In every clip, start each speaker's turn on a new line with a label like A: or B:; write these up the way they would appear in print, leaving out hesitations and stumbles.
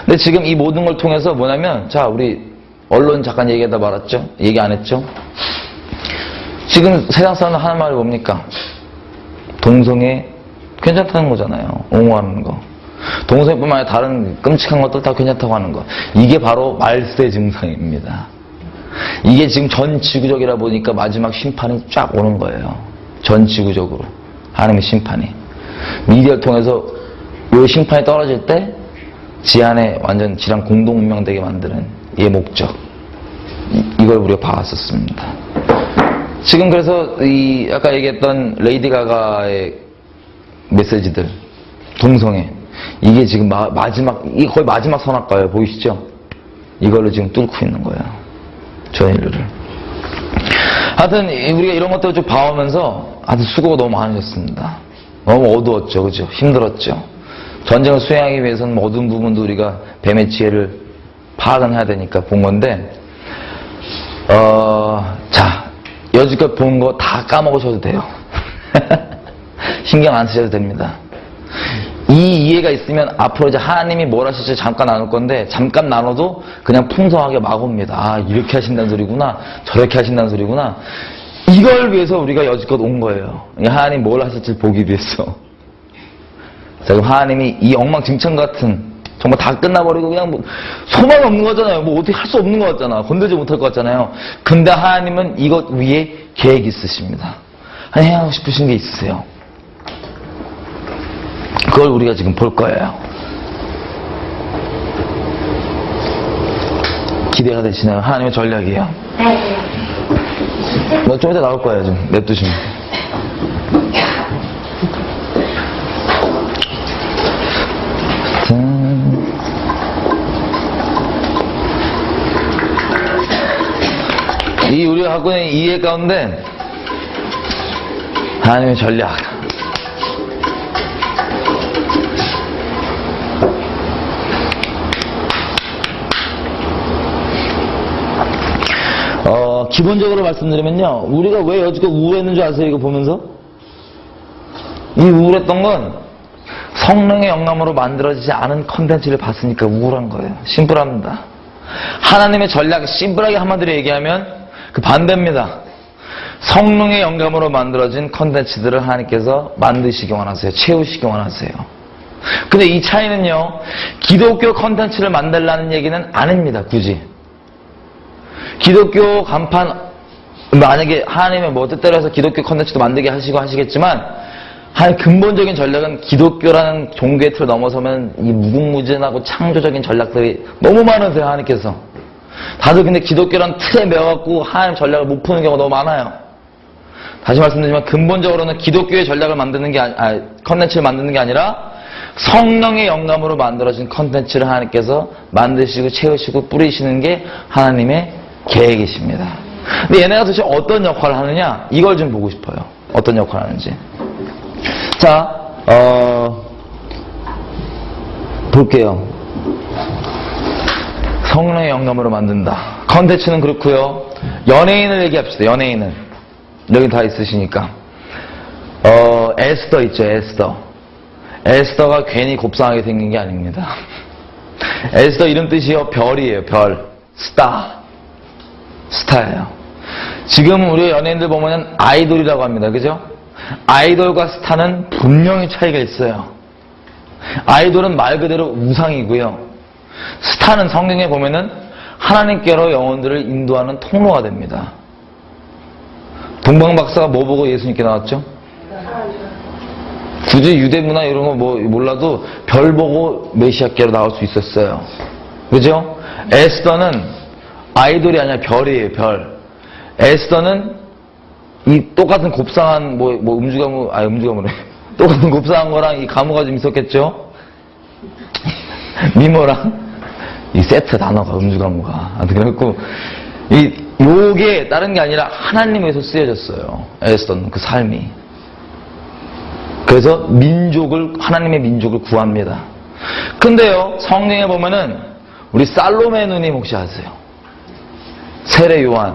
A: 근데 지금 이 모든 걸 통해서 뭐냐면, 자, 우리 언론 잠깐 얘기하다 말았죠? 얘기 안 했죠? 지금 세상 사람들 하는 말이 뭡니까? 동성애 괜찮다는 거잖아요. 옹호하는 거. 동성애뿐만 아니라 다른 끔찍한 것도 다 괜찮다고 하는 거. 이게 바로 말세 증상입니다. 이게 지금 전 지구적이라 보니까 마지막 심판이 쫙 오는 거예요. 전 지구적으로. 하나님의 심판이. 미디어를 통해서 이 심판이 떨어질 때 지안에 완전 지랑 공동운명되게 만드는 이 목적. 이걸 우리가 봐왔었습니다. 지금 그래서 이 아까 얘기했던 레이디 가가의 메시지들, 동성애, 이게 지금 마지막, 이게 거의 마지막 선악과예요. 보이시죠? 이걸로 지금 뚫고 있는 거예요. 전 인류를. 하여튼 우리가 이런 것들을 좀 봐오면서 하여튼 수고가 너무 많으셨습니다. 너무 어두웠죠. 그죠? 힘들었죠. 전쟁을 수행하기 위해서는 모든 부분도 우리가 뱀의 지혜를 파악은 해야 되니까 본 건데, 자, 여지껏 본 거 다 까먹으셔도 돼요. 신경 안 쓰셔도 됩니다. 이 이해가 있으면 앞으로 이제 하나님이 뭘 하실지 잠깐 나눌 건데, 잠깐 나눠도 그냥 풍성하게 막 옵니다. 아, 이렇게 하신다는 소리구나. 저렇게 하신다는 소리구나. 이걸 위해서 우리가 여지껏 온 거예요. 하나님 뭘 하실지 보기 위해서. 자, 그럼 하나님이 이 엉망진창 같은, 정말 다 끝나버리고 그냥 뭐 소망 없는 거잖아요. 뭐 어떻게 할 수 없는 거 같잖아. 건들지 못할 것 같잖아요. 근데 하나님은 이것 위에 계획이 있으십니다. 해하고 싶으신 게 있으세요. 그걸 우리가 지금 볼 거예요. 기대가 되시나요? 하나님의 전략이에요. 뭐 좀 이따 나올 거예요. 좀 냅두시면. 이 우리가 갖고 있는 이해 가운데 하나님의 전략. 기본적으로 말씀드리면요, 우리가 왜 여지껏 우울했는 줄 아세요? 이거 보면서? 이 우울했던 건 성령의 영감으로 만들어지지 않은 컨텐츠를 봤으니까 우울한 거예요. 심플합니다. 하나님의 전략, 심플하게 한마디로 얘기하면 그 반대입니다. 성령의 영감으로 만들어진 컨텐츠들을 하나님께서 만드시기 원하세요. 채우시기 원하세요. 근데 이 차이는요, 기독교 컨텐츠를 만들라는 얘기는 아닙니다. 굳이. 기독교 간판, 만약에 하나님의 뭐 뜻대로 해서 기독교 컨텐츠도 만들게 하시고 하시겠지만, 한 근본적인 전략은 기독교라는 종교의 틀을 넘어서면 이 무궁무진하고 창조적인 전략들이 너무 많으세요. 하나님께서. 다들 근데 기독교라는 틀에 매워갖고 하나님 전략을 못 푸는 경우가 너무 많아요. 다시 말씀드리지만 근본적으로는 기독교의 전략을 만드는 게 컨텐츠를 만드는 게 아니라 성령의 영감으로 만들어진 컨텐츠를 하나님께서 만드시고 채우시고 뿌리시는 게 하나님의 계획이십니다. 근데 얘네가 도대체 어떤 역할을 하느냐? 이걸 좀 보고 싶어요. 어떤 역할을 하는지. 자, 볼게요. 성령의 영감으로 만든다. 컨텐츠는 그렇고요. 연예인을 얘기합시다. 연예인은. 여기 다 있으시니까. 에스더 있죠. 에스더. 에스더가 괜히 곱상하게 생긴 게 아닙니다. 에스더 이름 뜻이요. 별이에요. 별. 스타예요. 지금 우리 연예인들 보면 아이돌이라고 합니다. 그죠? 아이돌과 스타는 분명히 차이가 있어요. 아이돌은 말 그대로 우상이고요. 스타는 성경에 보면은 하나님께로 영혼들을 인도하는 통로가 됩니다. 동방박사가 뭐 보고 예수님께 나왔죠? 굳이 유대 문화 이런 거 뭐 몰라도 별 보고 메시아께로 나올 수 있었어요. 그죠? 에스더는 아이돌이 아니라 별이에요. 별. 에스더는 이 똑같은 곱상한 음주가무래. 똑같은 곱상한 거랑 이 가무가 좀 있었겠죠? 미모랑 이 세트 단어가 음주가무가. 그래갖고 요게 다른 게 아니라 하나님에서 쓰여졌어요. 에스더는 그 삶이. 그래서 하나님의 민족을 구합니다. 근데요, 성경에 보면은 우리 살로메 누님 혹시 아세요? 세례 요한.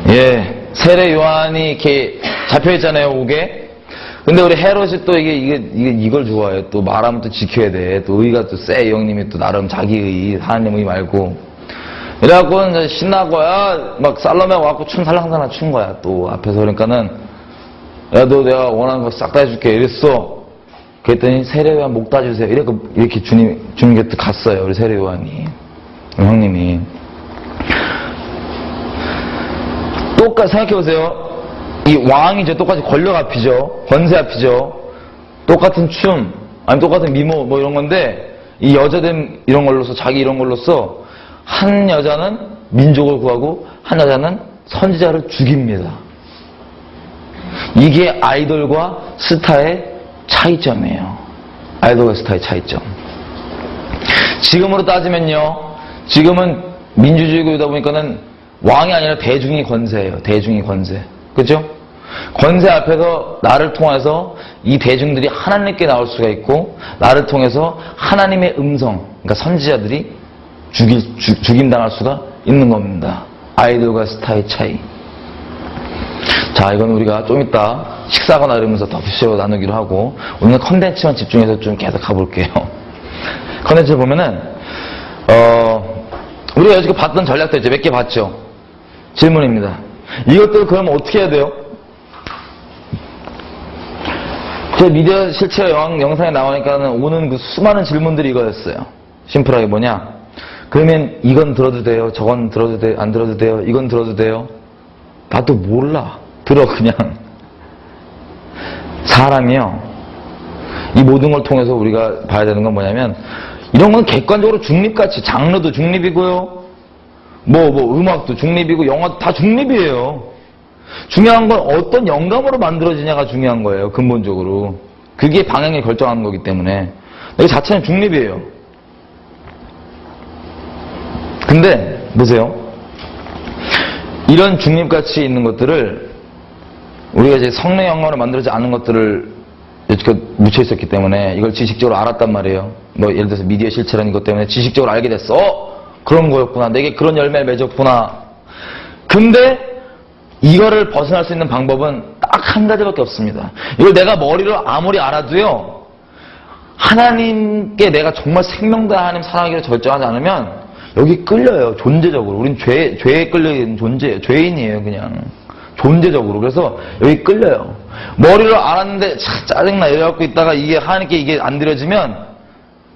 A: 예, 세례 요한이 이렇게 잡혀있잖아요, 옥에. 근데 우리 헤롯이 또 이걸 좋아해요. 또 말하면 또 지켜야 돼. 또 의가 또 세. 이 형님이 또 나름 자기 의, 하나님 의 말고. 이래갖고 이제 신나고, 야, 막 살로메 와갖고 춤 살랑살랑 춘 거야. 또 앞에서. 그러니까는, 야, 너 내가 원하는 거 싹 다 해줄게. 이랬어. 그랬더니 세례요한 목 따주세요. 이렇게 주님 곁에 갔어요. 우리 세례요한이. 형님이. 똑같이 생각해보세요. 이 왕이죠. 똑같이 권력 앞이죠. 권세 앞이죠. 똑같은 춤, 아니면 똑같은 미모, 뭐 이런 건데, 이 여자들 이런 걸로서, 자기 이런 걸로서, 한 여자는 민족을 구하고, 한 여자는 선지자를 죽입니다. 이게 아이돌과 스타의 차이점이에요. 아이돌과 스타의 차이점. 지금으로 따지면요, 지금은 민주주의국이다 보니까는 왕이 아니라 대중이 권세예요. 대중이 권세. 그죠? 권세 앞에서 나를 통해서 이 대중들이 하나님께 나올 수가 있고, 나를 통해서 하나님의 음성, 그러니까 선지자들이 죽임당할 수가 있는 겁니다. 아이돌과 스타의 차이. 자, 이건 우리가 좀 이따 식사하거나 이러면서 더 부시로 나누기로 하고, 오늘 컨텐츠만 집중해서 좀 계속 가볼게요. 컨텐츠 보면은, 우리가 여지껏 봤던 전략들 이제 몇 개 봤죠? 질문입니다. 이것들 그러면 어떻게 해야 돼요? 제 미디어 실체 영상에 나오니까는 오는 그 수많은 질문들이 이거였어요. 심플하게 뭐냐? 그러면 이건 들어도 돼요? 저건 들어도 돼요? 안 들어도 돼요? 이건 들어도 돼요? 나도 몰라. 들어 그냥. 사람이요. 이 모든 걸 통해서 우리가 봐야 되는 건 뭐냐면, 이런 건 객관적으로 중립같이, 장르도 중립이고요. 음악도 중립이고, 영화도 다 중립이에요. 중요한 건 어떤 영감으로 만들어지냐가 중요한 거예요, 근본적으로. 그게 방향을 결정하는 거기 때문에. 이 자체는 중립이에요. 근데, 보세요. 이런 중립가치 있는 것들을, 우리가 이제 성령 영감으로 만들어지지 않은 것들을 여태껏 묻혀 있었기 때문에 이걸 지식적으로 알았단 말이에요. 예를 들어서 미디어 실체라는 것 때문에 지식적으로 알게 됐어. 그런 거였구나. 내게 그런 열매를 맺었구나. 근데 이거를 벗어날 수 있는 방법은 딱 한 가지밖에 없습니다. 이걸 내가 머리로 아무리 알아도요, 하나님께 내가 정말 생명 다해 하나님 사랑하기를 결정하지 않으면 여기 끌려요. 존재적으로. 우린 죄에 끌려있는 존재예요. 죄인이에요, 그냥. 존재적으로. 그래서 여기 끌려요. 머리로 알았는데 짜증나 이래갖고 있다가 이게 하나님께 이게 안 드려지면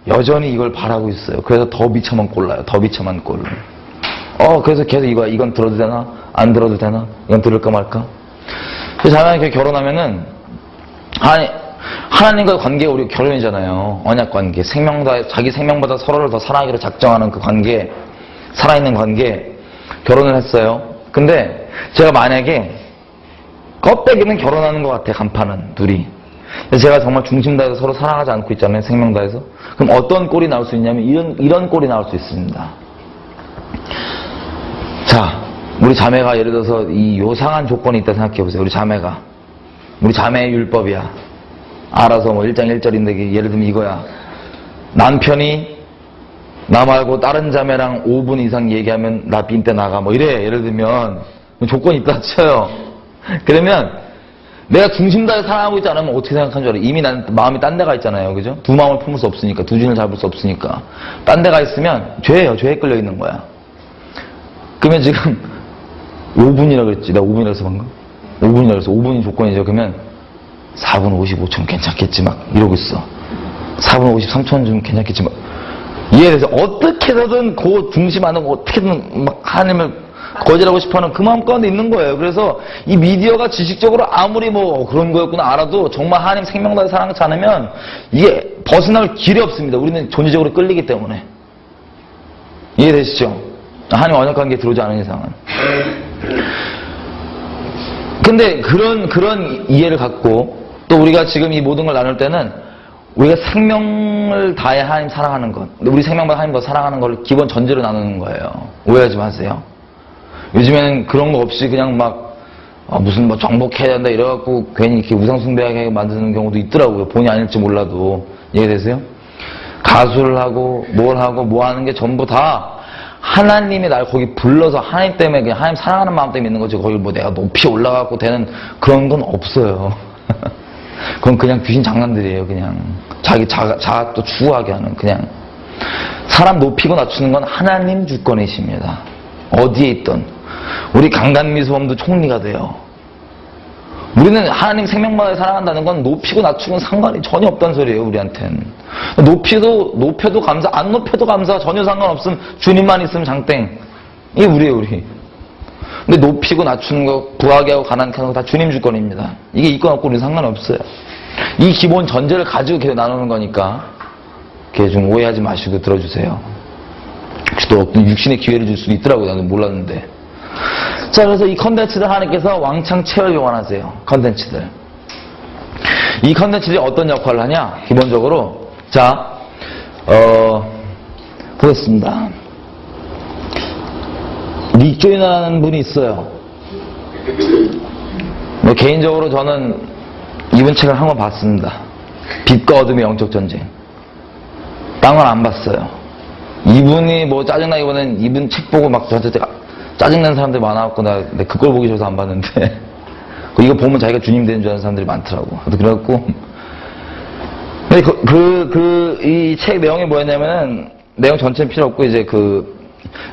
A: 여전히 이걸 바라고 있어요. 그래서 더 미쳐만 꼴라요. 더 미쳐만 꼴. 그래서 계속 이건 들어도 되나? 안 들어도 되나? 이건 들을까 말까? 그래서 하나님께 결혼하면은 하나님과 관계가 우리 결혼이잖아요. 언약 관계. 자기 생명보다 서로를 더 사랑하기로 작정하는 그 관계, 살아있는 관계, 결혼을 했어요. 근데 제가 만약에 껍데기는 결혼하는 것 같아, 간판은, 둘이. 제가 정말 중심 다해서 서로 사랑하지 않고 있잖아요, 생명 다해서. 그럼 어떤 꼴이 나올 수 있냐면 이런 꼴이 나올 수 있습니다. 자, 우리 자매가 예를 들어서 이 요상한 조건이 있다 생각해보세요. 우리 자매의 율법이야. 알아서 1장 1절인데 예를 들면 이거야. 남편이 나 말고 다른 자매랑 5분 이상 얘기하면 나 빈 때 나가. 이래. 예를 들면 조건이 있다 쳐요. 그러면 내가 중심 다해 사랑하고 있지 않으면 어떻게 생각하는 줄 알아요? 이미 난 마음이 딴 데가 있잖아요. 그죠? 두 마음을 품을 수 없으니까. 두 주인을 잡을 수 없으니까. 딴 데가 있으면 죄예요. 죄에 끌려 있는 거야. 그러면 지금 5분이라고 그랬지. 내가 5분이라고 해서 방금? 5분이라고 해서 5분이 조건이죠. 그러면 4분 55초 괜찮겠지 막 이러고 있어. 4분 53초 좀 괜찮겠지 막. 이해돼서 어떻게 해서든 그 중심 안에 어떻게든 막 하나님을 거절하고 싶어하는 그 마음 가운데 있는 거예요. 그래서 이 미디어가 지식적으로 아무리 그런 거였구나 알아도 정말 하나님 생명 다해 사랑하지 않으면 이게 벗어날 길이 없습니다. 우리는 존재적으로 끌리기 때문에. 이해되시죠? 하나님 언약 관계에 들어오지 않은 이상은. 근데 그런 이해를 갖고 또 우리가 지금 이 모든 걸 나눌 때는 우리가 생명을 다해 하나님 사랑하는 것, 우리 생명보다 하나님 더 사랑하는 걸 기본 전제로 나누는 거예요. 오해하지 마세요. 요즘에는 그런 거 없이 그냥 무슨 정복해야 된다 이래갖고 괜히 이렇게 우상숭배하게 만드는 경우도 있더라고요. 본의 아닐지 몰라도. 이해되세요? 가수를 하고 뭘 하고 뭐 하는 게 전부 다 하나님이 날 거기 불러서 하나님 때문에 그냥 하나님 사랑하는 마음 때문에 있는 거지. 거기 내가 높이 올라가고 되는 그런 건 없어요. 그건 그냥 귀신 장난들이에요. 그냥 자기 자아도 추구하게 하는 그냥. 사람 높이고 낮추는 건 하나님 주권이십니다. 어디에 있든. 우리 강간미수범도 총리가 돼요. 우리는 하나님 생명만을 사랑한다는 건 높이고 낮추고는 상관이 전혀 없다는 소리예요. 우리한텐. 높여도 감사, 안 높여도 감사, 전혀 상관없음. 주님만 있으면 장땡. 이게 우리예요, 우리. 근데 높이고 낮추는 거, 부하게 하고 가난케 하는 거 다 주님 주권입니다. 이게 있건 없고 우리는 상관이 없어요. 이 기본 전제를 가지고 계속 나누는 거니까 이렇게 좀 오해하지 마시고 들어주세요. 혹시 또 어떤 육신의 기회를 줄 수도 있더라고요. 나도 몰랐는데. 자, 그래서 이 컨텐츠들 하나님께서 왕창 채워 요원하세요. 컨텐츠들. 이 컨텐츠들이 어떤 역할을 하냐? 기본적으로 자, 보겠습니다. 닉조인이라는 분이 있어요. 개인적으로 저는 이분 책을 한 권 봤습니다. 빛과 어둠의 영적 전쟁. 딴 건 안 봤어요. 이분이 뭐 짜증나기보다는 이분 책 보고 막 저한테 짜증나는 사람들이 많아갖고 나 그걸 보기 싫어서 안 봤는데 이거 보면 자기가 주님 되는 줄 아는 사람들이 많더라고. 그래갖고 근데 이 책 내용이 뭐였냐면은 내용 전체는 필요 없고 이제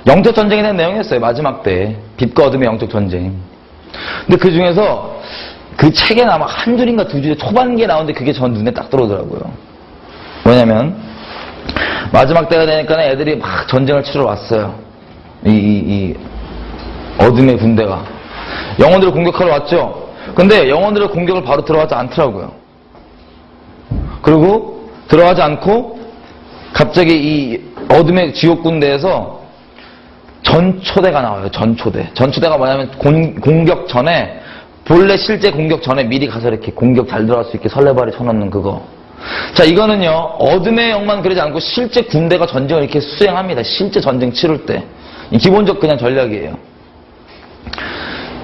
A: 영적 전쟁에 대한 내용이었어요. 마지막 때 빛과 어둠의 영적 전쟁. 근데 그 중에서 그 책에 아마 한 줄인가 두 줄에 초반기에 나오는데 그게 전 눈에 딱 들어오더라고요. 뭐냐면 마지막 때가 되니까 애들이 막 전쟁을 치러 왔어요. 이 어둠의 군대가 영혼들을 공격하러 왔죠. 근데 영혼들의 공격을 바로 들어가지 않더라고요. 그리고 들어가지 않고 갑자기 이 어둠의 지옥 군대에서 전초대가 나와요. 전초대가 뭐냐면 공격 전에 본래 실제 공격 전에 미리 가서 이렇게 공격 잘 들어갈 수 있게 설레발에 쳐놓는 그거. 자, 이거는요 어둠의 영만 그러지 않고 실제 군대가 전쟁을 이렇게 수행합니다. 실제 전쟁 치를 때 기본적 그냥 전략이에요.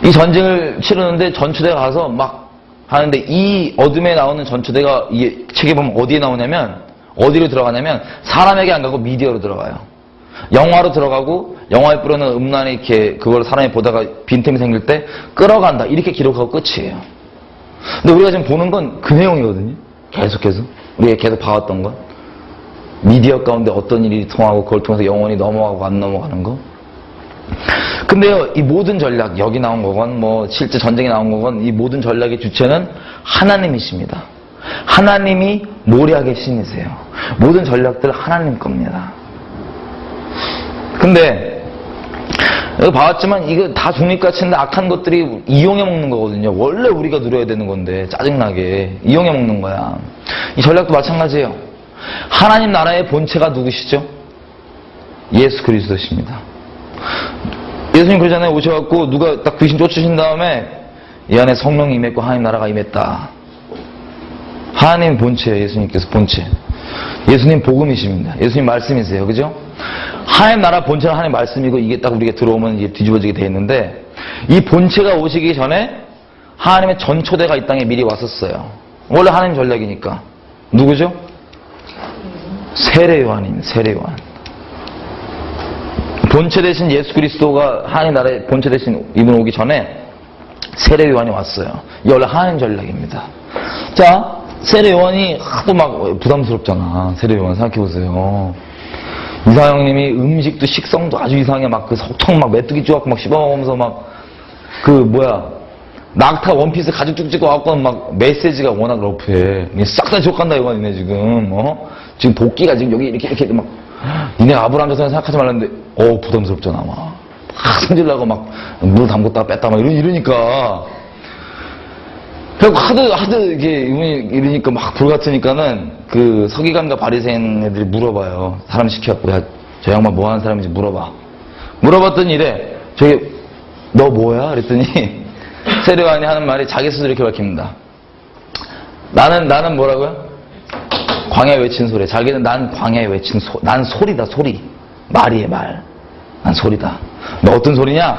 A: 이 전쟁을 치르는데 전초대가 가서 막 하는데 이 어둠에 나오는 전초대가 이 책에 보면 어디에 나오냐면 어디로 들어가냐면 사람에게 안 가고 미디어로 들어가요. 영화로 들어가고 영화에 뿌려는 음란이 이렇게 그걸 사람이 보다가 빈틈이 생길 때 끌어간다 이렇게 기록하고 끝이에요. 근데 우리가 지금 보는 건 그 내용이거든요. 계속해서 우리가 계속 봐왔던 건 미디어 가운데 어떤 일이 통하고 그걸 통해서 영혼이 넘어가고 안 넘어가는 거. 근데요 이 모든 전략 여기 나온 거건 뭐 실제 전쟁에 나온 거건 이 모든 전략의 주체는 하나님이십니다. 하나님이 모략의 신이세요. 모든 전략들 하나님 겁니다. 근데 여기 봐왔지만 이거 다 중립가치인데 악한 것들이 이용해 먹는 거거든요. 원래 우리가 누려야 되는 건데 짜증나게 이용해 먹는 거야. 이 전략도 마찬가지예요. 하나님 나라의 본체가 누구시죠? 예수 그리스도십니다. 예수님 그러잖아요. 오셔갖고 누가 딱 귀신 쫓으신 다음에 이 안에 성령이 임했고 하나님 나라가 임했다. 하나님 본체예요. 예수님께서 본체. 예수님 복음이십니다. 예수님 말씀이세요. 그죠? 하나님 나라 본체는 하나님 말씀이고 이게 딱 우리가 들어오면 이게 뒤집어지게 돼 있는데 이 본체가 오시기 전에 하나님의 전초대가 이 땅에 미리 왔었어요. 원래 하나님 전략이니까. 누구죠? 세례 요한입니다. 세례 요한. 본체 대신 예수 그리스도가 하나님 나라의 본체 대신 이분 오기 전에 세례 요한이 왔어요. 이게 원래 하나님 전략입니다. 자, 세례 요한이 하도 막 부담스럽잖아. 세례 요한 생각해보세요. 이사형님이 음식도 식성도 아주 이상해. 막 그 석청 막 메뚜기 쪼갖고 막 씹어먹으면서 막 낙타 원피스 가죽 쭉 찍고 와갖고 막 메시지가 워낙 러프해. 싹 다 족간다 이거 니네 지금. 지금 복귀가 지금 여기 이렇게 막 니네 아브라함 자손 생각하지 말랬는데 부담스럽잖아. 막 성질나고 막 물 담궜다가 뺐다 막 이러니까. 그리고 하도 이게 이러니까 막 불같으니까는 그 서기관과 바리새인 애들이 물어봐요. 사람 시켜갖고 야, 저 양반 뭐 하는 사람인지 물어봐. 물어봤더니 이래. 저기 너 뭐야? 그랬더니 세례 요한이 하는 말이 자기 스스로 이렇게 밝힙니다. 나는 뭐라고요? 광야에 외친 소리. 자기는 난 광야에 외친 난 소리다 소리. 말이에요 말. 난 소리다. 너 어떤 소리냐?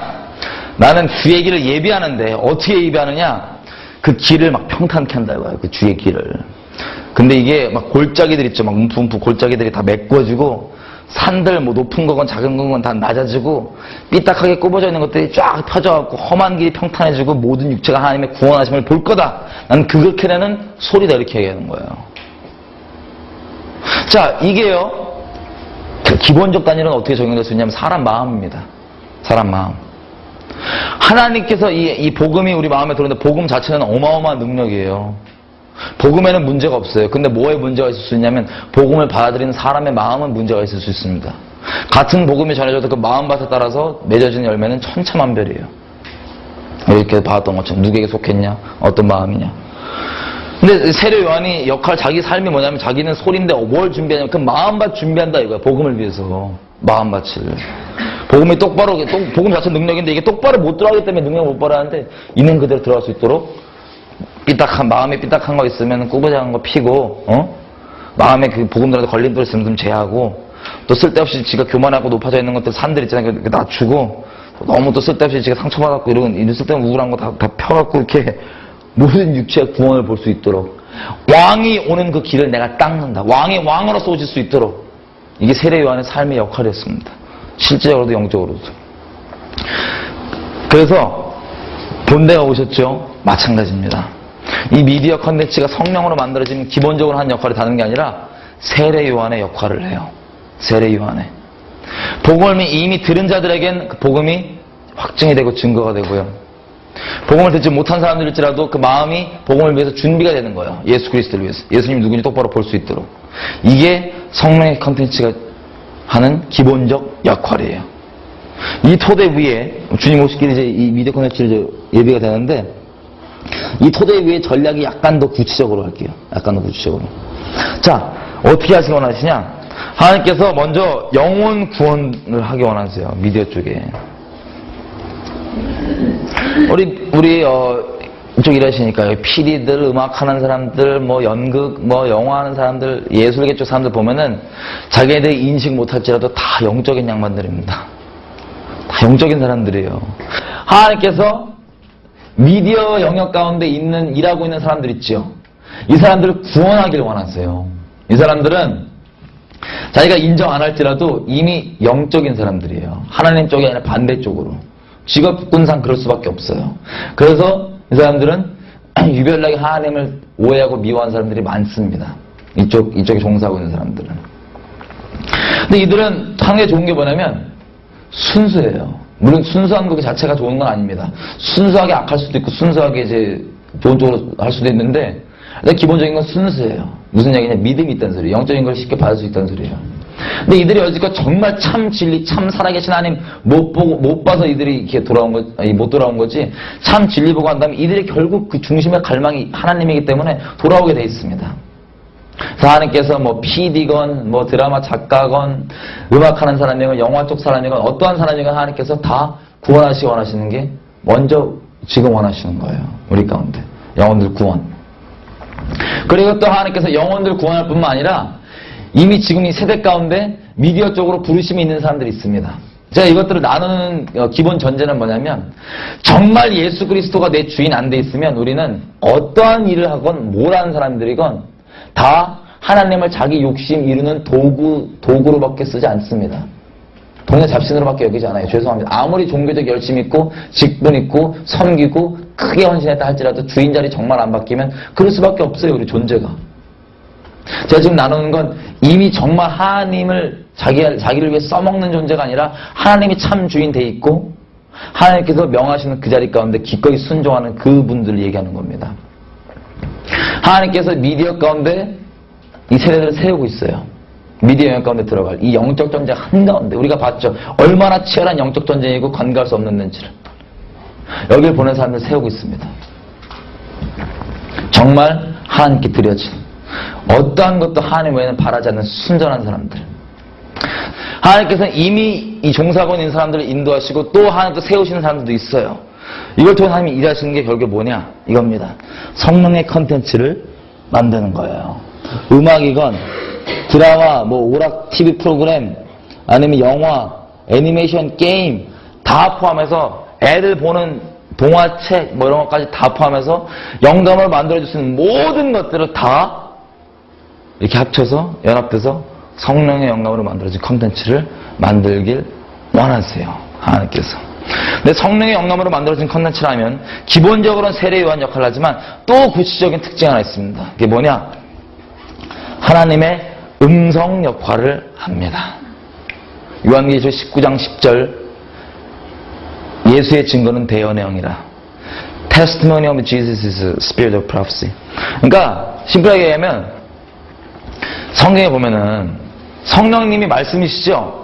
A: 나는 주의 길을 예비하는데 어떻게 예비하느냐? 그 길을 막 평탄케 한다 이거야. 그 주의 길을. 근데 이게 막 골짜기들 있죠. 막 움푹움푹 골짜기들이 다 메꿔지고 산들 뭐 높은 거건 작은 거건 다 낮아지고 삐딱하게 꼽아져 있는 것들이 쫙 펴져갖고 험한 길이 평탄해지고 모든 육체가 하나님의 구원하심을 볼 거다. 난 그렇게 내는 소리다 이렇게 얘기하는 거예요. 자, 이게요. 기본적 단위는 어떻게 적용될 수 있냐면 사람 마음입니다. 사람 마음. 하나님께서 이 복음이 우리 마음에 들어오는데 복음 자체는 어마어마한 능력이에요. 복음에는 문제가 없어요. 근데 뭐에 문제가 있을 수 있냐면 복음을 받아들이는 사람의 마음은 문제가 있을 수 있습니다. 같은 복음이 전해져도 그 마음밭에 따라서 맺어지는 열매는 천차만별이에요. 이렇게 봤던 것처럼 누구에게 속했냐, 어떤 마음이냐. 근데 세례 요한이 자기 삶이 뭐냐면 자기는 소리인데 뭘 준비하냐면 그 마음밭 준비한다 이거야. 복음을 위해서. 마음밭을. 복음이 똑바로, 복음 자체 능력인데 이게 똑바로 못 들어가기 때문에 능력을 못 발휘하는데 있는 그대로 들어갈 수 있도록 마음에 삐딱한 거 있으면 꾸부장한 거 피고, 마음에 그 복음들한테 걸림돌 있으면 좀 제하고, 또 쓸데없이 지가 교만하고 높아져 있는 것들 산들 있잖아요. 그거 낮추고, 너무 또 쓸데없이 지가 상처받았고 이런 쓸데없는 우울한 거 다 펴갖고 이렇게 모든 육체의 구원을 볼 수 있도록. 왕이 오는 그 길을 내가 닦는다. 왕이 왕으로서 오실 수 있도록. 이게 세례 요한의 삶의 역할이었습니다. 실제적으로도 영적으로도. 그래서 본대가 오셨죠. 마찬가지입니다. 이 미디어 컨텐츠가 성령으로 만들어지면 기본적으로 한 역할이 다른 게 아니라 세례 요한의 역할을 해요. 세례 요한의. 복음을 이미 들은 자들에겐 그 복음이 확증이 되고 증거가 되고요. 복음을 듣지 못한 사람들일지라도 그 마음이 복음을 위해서 준비가 되는 거예요. 예수 그리스도를 위해서. 예수님이 누군지 똑바로 볼 수 있도록. 이게 성령의 컨텐츠가 하는 기본적 역할이에요. 이 토대 위에 주님 오시길 이제 이 미디어 컨텐츠를 예비가 되는데 이 토대 위에 전략이 약간 더 구체적으로 할게요. 약간 더 구체적으로. 자, 어떻게 하시기 원하시냐? 하나님께서 먼저 영혼 구원을 하기 원하세요. 미디어 쪽에. 우리 이쪽 일하시니까요. PD들, 음악하는 사람들, 뭐 연극, 뭐 영화하는 사람들, 예술계 쪽 사람들 보면은 자기네들이 인식 못할지라도 다 영적인 양반들입니다. 다 영적인 사람들이에요. 하나님께서 미디어 영역 가운데 일하고 있는 사람들 있죠. 이 사람들을 구원하기를 원하세요. 이 사람들은 자기가 인정 안 할지라도 이미 영적인 사람들이에요. 하나님 쪽이 아니라 반대쪽으로. 직업군상 그럴 수밖에 없어요. 그래서 이 사람들은 유별나게 하나님을 오해하고 미워하는 사람들이 많습니다. 이쪽에 종사하고 있는 사람들은. 근데 이들은 상당히 좋은 게 뭐냐면 순수해요. 물론 순수한 것 자체가 좋은 건 아닙니다. 순수하게 악할 수도 있고 순수하게 이제 좋은 쪽으로 할 수도 있는데 기본적인 건 순수해요. 무슨 얘기냐? 믿음이 있다는 소리예요. 영적인 걸 쉽게 받을 수 있다는 소리예요. 근데 이들이 여지껏 정말 참 진리, 참 살아계신 하나님 못 봐서 이들이 이렇게 못 돌아온 거지. 참 진리 보고 한다면 이들이 결국 그 중심의 갈망이 하나님이기 때문에 돌아오게 돼 있습니다. 그래서 하나님께서 뭐 PD건, 뭐 드라마 작가건, 음악하는 사람이건, 영화 쪽 사람이건, 어떠한 사람이건 하나님께서 다 구원하시기 원하시는 게 먼저 지금 원하시는 거예요. 우리 가운데. 영혼들 구원. 그리고 또 하나님께서 영혼들 구원할 뿐만 아니라 이미 지금 이 세대 가운데 미디어 쪽으로 부르심이 있는 사람들이 있습니다. 제가 이것들을 나누는 기본 전제는 뭐냐면 정말 예수 그리스도가 내 주인 안 돼 있으면 우리는 어떠한 일을 하건 뭘 하는 사람들이건 다 하나님을 자기 욕심 이루는 도구로밖에 쓰지 않습니다. 동네 잡신으로밖에 여기지 않아요. 죄송합니다. 아무리 종교적 열심 있고 직분 있고 섬기고 크게 헌신했다 할지라도 주인 자리 정말 안 바뀌면 그럴 수밖에 없어요. 우리 존재가. 제가 지금 나누는 건 이미 정말 하나님을 자기를 위해 써먹는 존재가 아니라 하나님이 참 주인 돼 있고 하나님께서 명하시는 그 자리 가운데 기꺼이 순종하는 그분들을 얘기하는 겁니다. 하나님께서 미디어 가운데 이 세대들을 세우고 있어요. 미디어 영역 가운데 들어갈 이 영적 전쟁 한가운데 우리가 봤죠. 얼마나 치열한 영적 전쟁이고 관계할 수 없는지를. 여기를 보낸 사람들 세우고 있습니다. 정말 하나님께 드려진 어떠한 것도 하나님 외에는 바라지 않는 순전한 사람들. 하나님께서는 이미 이 종사하고 있는 사람들을 인도하시고 또 하나님께 세우시는 사람들도 있어요. 이걸 통해 하나님이 일하시는 게 결국 뭐냐? 이겁니다. 성령의 컨텐츠를 만드는 거예요. 음악이건 드라마, 뭐 오락 TV 프로그램, 아니면 영화, 애니메이션, 게임 다 포함해서 애들 보는 동화책 뭐 이런 것까지 다 포함해서 영감을 만들어줄 수 있는 모든 것들을 다 이렇게 합쳐서 연합돼서 성령의 영감으로 만들어진 컨텐츠를 만들길 원하세요. 하나님께서. 근데 성령의 영감으로 만들어진 컨텐츠라면 기본적으로는 세례 요한 역할을 하지만 또 구체적인 특징이 하나 있습니다. 그게 뭐냐? 하나님의 음성 역할을 합니다. 요한계시록 19장 10절 예수의 증거는 대언의 영이라. Testimony of Jesus is a spirit of prophecy. 그러니까 심플하게 얘기하면 성경에 보면은 성령님이 말씀이시죠?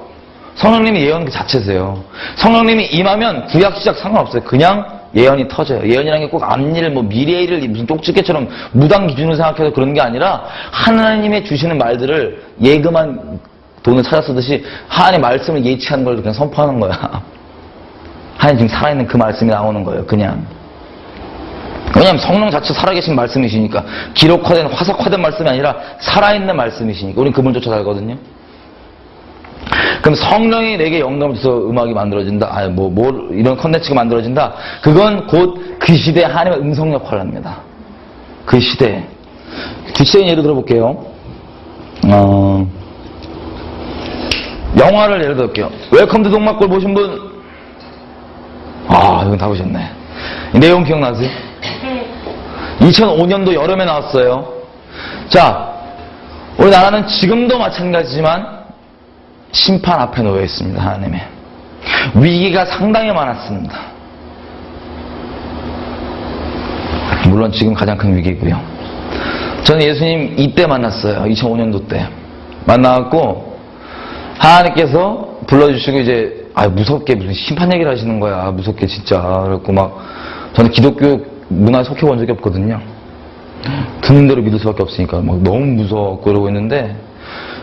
A: 성령님이 예언 그 자체세요. 성령님이 임하면 구약 시작 상관없어요. 그냥 예언이 터져요. 예언이라는 게 꼭 앞일, 미래의 일을 무슨 쪽집게처럼 무당 기준으로 생각해서 그런 게 아니라 하나님의 주시는 말들을 예금한 돈을 찾아 쓰듯이 하나님의 말씀을 예치하는 걸 그냥 선포하는 거야. 하나님 지금 살아있는 그 말씀이 나오는 거예요. 그냥. 왜냐하면 성령 자체 살아계신 말씀이시니까 기록화된 화석화된 말씀이 아니라 살아있는 말씀이시니까 우리는 그분을 쫓아 살거든요. 그럼 성령이 내게 영감을 줘서 음악이 만들어진다. 이런 컨텐츠가 만들어진다. 그건 곧 그 시대에 하나님의 음성 역할을 합니다. 그 시대에. 구체적인 예를 들어볼게요. 영화를 예를 들어볼게요. 웰컴 투 동막골 보신 분? 이건 다 보셨네. 내용 기억나세요? 2005년도 여름에 나왔어요. 자, 우리나라는 지금도 마찬가지지만 심판 앞에 놓여 있습니다. 하나님의 위기가 상당히 많았습니다. 물론 지금 가장 큰 위기고요. 저는 예수님 이때 만났어요. 2005년도 때 만나갖고 하나님께서 불러주시고 이제 무섭게 무슨 심판 얘기를 하시는 거야. 무섭게 진짜. 그래갖고 저는 기독교 문화에 속해본 적이 없거든요. 듣는 대로 믿을 수밖에 없으니까 너무 무서웠고 그러고 있는데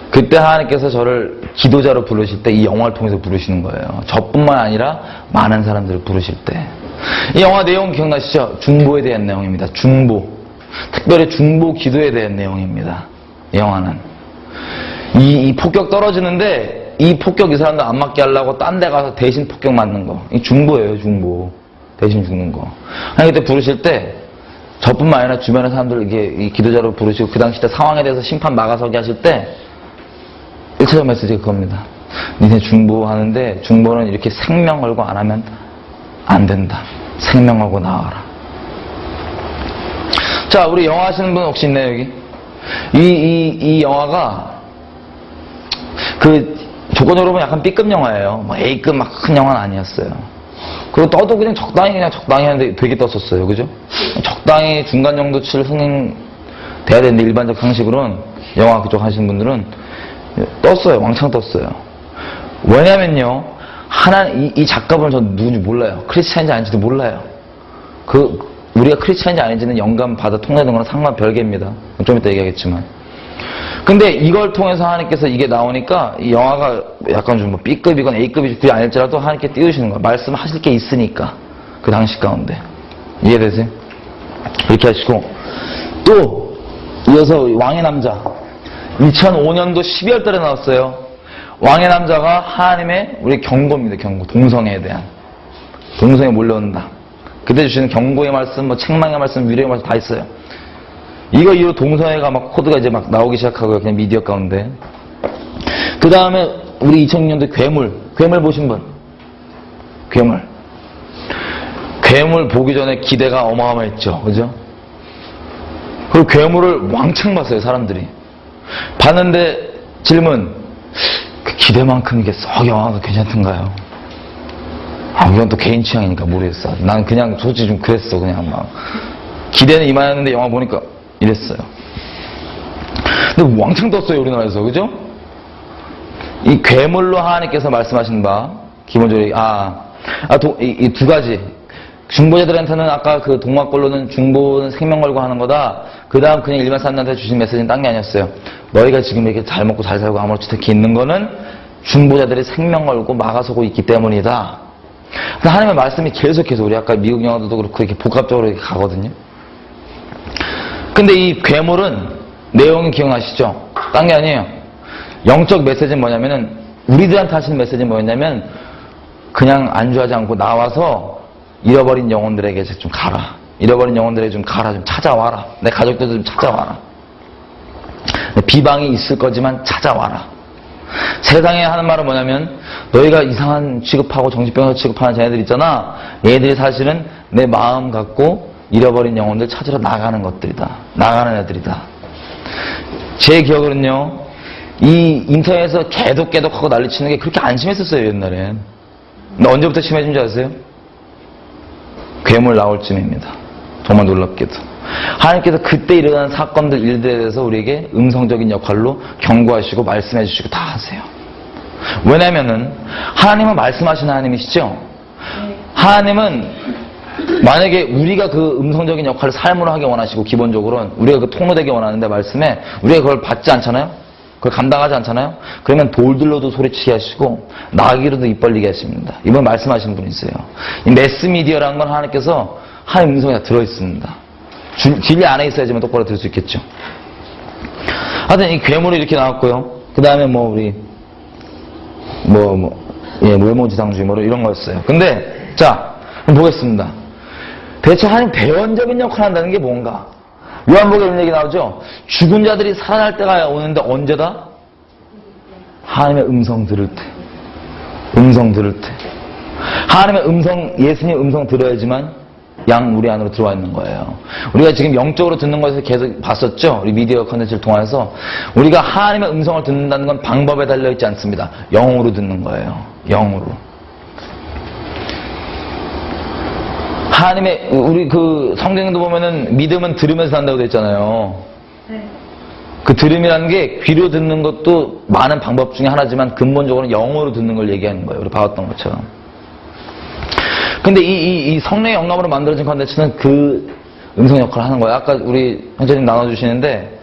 A: 그때 하나님께서 저를 기도자로 부르실 때 이 영화를 통해서 부르시는 거예요. 저뿐만 아니라 많은 사람들을 부르실 때. 이 영화 내용 기억나시죠? 중보에 대한 내용입니다. 중보. 특별히 중보 기도에 대한 내용입니다. 이 영화는. 이 폭격 떨어지는데 이 폭격 이 사람들 안 맞게 하려고 딴 데 가서 대신 폭격 맞는 거. 이 중보예요. 중보. 대신 죽는 거. 하나님 그때 부르실 때 저뿐만 아니라 주변의 사람들 이 기도자로 부르시고 그 당시 때 상황에 대해서 심판 막아서게 하실 때 1차적 메시지가 그겁니다. 니네 중보하는데 중보는 이렇게 생명 걸고 안 하면 안 된다. 생명 걸고 나와라. 자, 우리 영화 하시는 분 혹시 있나요, 여기? 이 영화가 조건적으로 보면 약간 B급 영화예요. A급 막 큰 영화는 아니었어요. 그리고 떠도 그냥 적당히 하는데 되게 떴었어요. 그죠? 적당히 중간 정도치를 흥행돼야 되는데 일반적 상식으로는 영화 그쪽 하시는 분들은 떴어요. 왕창 떴어요. 왜냐면요. 이 작가분은 전 누군지 몰라요. 크리스찬인지 아닌지도 몰라요. 우리가 크리스찬인지 아닌지는 영감 받아 통달된 거랑 상관 별개입니다. 좀 이따 얘기하겠지만. 근데 이걸 통해서 하나님께서 이게 나오니까 이 영화가 약간 좀 B급이건 A급이 굳이 아닐지라도 하나님께 띄우시는 거예요. 말씀하실 게 있으니까. 그 당시 가운데. 이해되세요? 이렇게 하시고. 또, 이어서 왕의 남자. 2005년도 12월 달에 나왔어요. 왕의 남자가 하나님의 우리 경고입니다. 경고. 동성애에 대한. 동성애 몰려온다. 그때 주시는 경고의 말씀, 책망의 말씀, 위로의 말씀 다 있어요. 이거 이후로 동성애가 코드가 이제 나오기 시작하고요. 그냥 미디어 가운데. 그 다음에 우리 2006년도 괴물. 괴물 보신 분? 괴물. 괴물 보기 전에 기대가 어마어마했죠. 그죠? 그리고 괴물을 왕창 봤어요. 사람들이. 봤는데 질문. 그 기대만큼 이게 썩 영화가 괜찮던가요? 이건 또 개인 취향이니까 모르겠어. 난 그냥 솔직히 좀 그랬어. 그냥 기대는 이만했는데 영화 보니까 이랬어요. 근데 왕창 떴어요. 우리나라에서. 그죠? 이 괴물로 하나님께서 말씀하신 바 기본적으로 이 두 가지. 중보자들한테는 아까 그 동막골로는 중보는 생명 걸고 하는 거다. 그 다음 그냥 일반 사람들한테 주신 메시지는 딴 게 아니었어요. 너희가 지금 이렇게 잘 먹고 잘 살고 아무렇지 않게 있는 거는 중보자들이 생명 걸고 막아서고 있기 때문이다. 하나님의 말씀이 계속해서 우리 아까 미국 영화도 그렇고 이렇게 복합적으로 이렇게 가거든요. 근데 이 괴물은 내용이 기억나시죠? 딴 게 아니에요. 영적 메시지는 뭐냐면은 우리들한테 하시는 메시지는 뭐였냐면 그냥 안주하지 않고 나와서 잃어버린 영혼들에게 좀 가라. 잃어버린 영혼들에게 좀 가라. 좀 찾아와라. 내 가족들도 좀 찾아와라. 비방이 있을 거지만 찾아와라. 세상에 하는 말은 뭐냐면 너희가 이상한 취급하고 정신병자 취급하는 자네들 있잖아. 얘들이 사실은 내 마음 갖고 잃어버린 영혼들 찾으러 나가는 것들이다. 나가는 애들이다. 제 기억으로는요. 이 인터넷에서 개독하고 난리치는 게 그렇게 안 심했었어요. 옛날엔. 근데 언제부터 심해진 줄 아세요? 괴물 나올 쯤입니다. 정말 놀랍게도. 하나님께서 그때 일어난 사건들, 일들에 대해서 우리에게 음성적인 역할로 경고하시고 말씀해 주시고 다 하세요. 왜냐면은 하나님은 말씀하시는 하나님이시죠? 하나님은 만약에 우리가 그 음성적인 역할을 삶으로 하기 원하시고 기본적으로는 우리가 그 통로되기 원하는데 말씀에 우리가 그걸 받지 않잖아요? 그걸 감당하지 않잖아요? 그러면 돌들로도 소리치게 하시고 나귀로도 입 벌리게 하십니다. 이번 말씀하시는 분이세요. 이 매스미디어라는 건 하나님께서 하나님 음성이 다 들어있습니다. 진리 안에 있어야지만 똑바로 들을 수 있겠죠. 하여튼 이 괴물이 이렇게 나왔고요. 그 다음에 뭐 우리 외모지상주의 이런 거였어요. 근데 자 보겠습니다. 대체 하나님 대원적인 역할을 한다는 게 뭔가? 요한복음에 이런 얘기 나오죠. 죽은 자들이 살아날 때가 오는데 언제다? 하나님의 음성 들을 때. 음성 들을 때. 하나님의 음성, 예수님 음성 들어야지만 양 우리 안으로 들어와 있는 거예요. 우리가 지금 영적으로 듣는 것에서 계속 봤었죠. 우리 미디어 컨텐츠를 통해서 우리가 하나님의 음성을 듣는다는 건 방법에 달려있지 않습니다. 영으로 듣는 거예요. 영으로. 하나님의 우리 그 성경도 보면은 믿음은 들으면서 산다고 되어 있잖아요. 네. 그 들음이라는 게 귀로 듣는 것도 많은 방법 중에 하나지만 근본적으로는 영어로 듣는 걸 얘기하는 거예요. 우리 봐왔던 것처럼. 근데 이 성령의 영감으로 만들어진 컨텐츠는 그 음성 역할을 하는 거예요. 아까 우리 현재님 나눠주시는데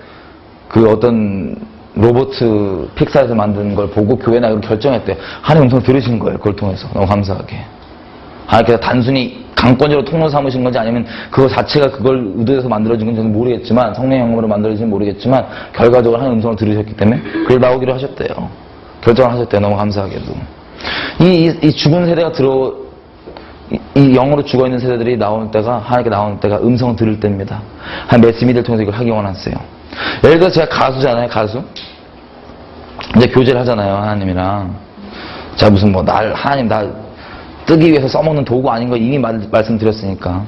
A: 그 어떤 로보트 픽사에서 만든 걸 보고 교회나 이걸 결정했대요. 하나님 음성 들으신 거예요. 그걸 통해서. 너무 감사하게. 하나님께서 단순히 강권적으로 통로 삼으신 건지 아니면 그거 자체가 그걸 의도해서 만들어진 건지 는 모르겠지만 성령의 영감으로 만들어진지 모르겠지만 결과적으로 하나님 음성을 들으셨기 때문에 그걸 나오기로 하셨대요. 결정을 하셨대요. 너무 감사하게도. 이 죽은 세대가 이 영으로 죽어있는 세대들이 나오는 때가, 하나님께 나오는 때가 음성을 들을 때입니다. 한 매스미디어를 통해서 이걸 하기 원했어요. 예를 들어서 제가 가수잖아요, 가수. 이제 교제를 하잖아요, 하나님이랑. 자, 무슨 하나님 나 뜨기 위해서 써먹는 도구 아닌 거 이미 말씀드렸으니까.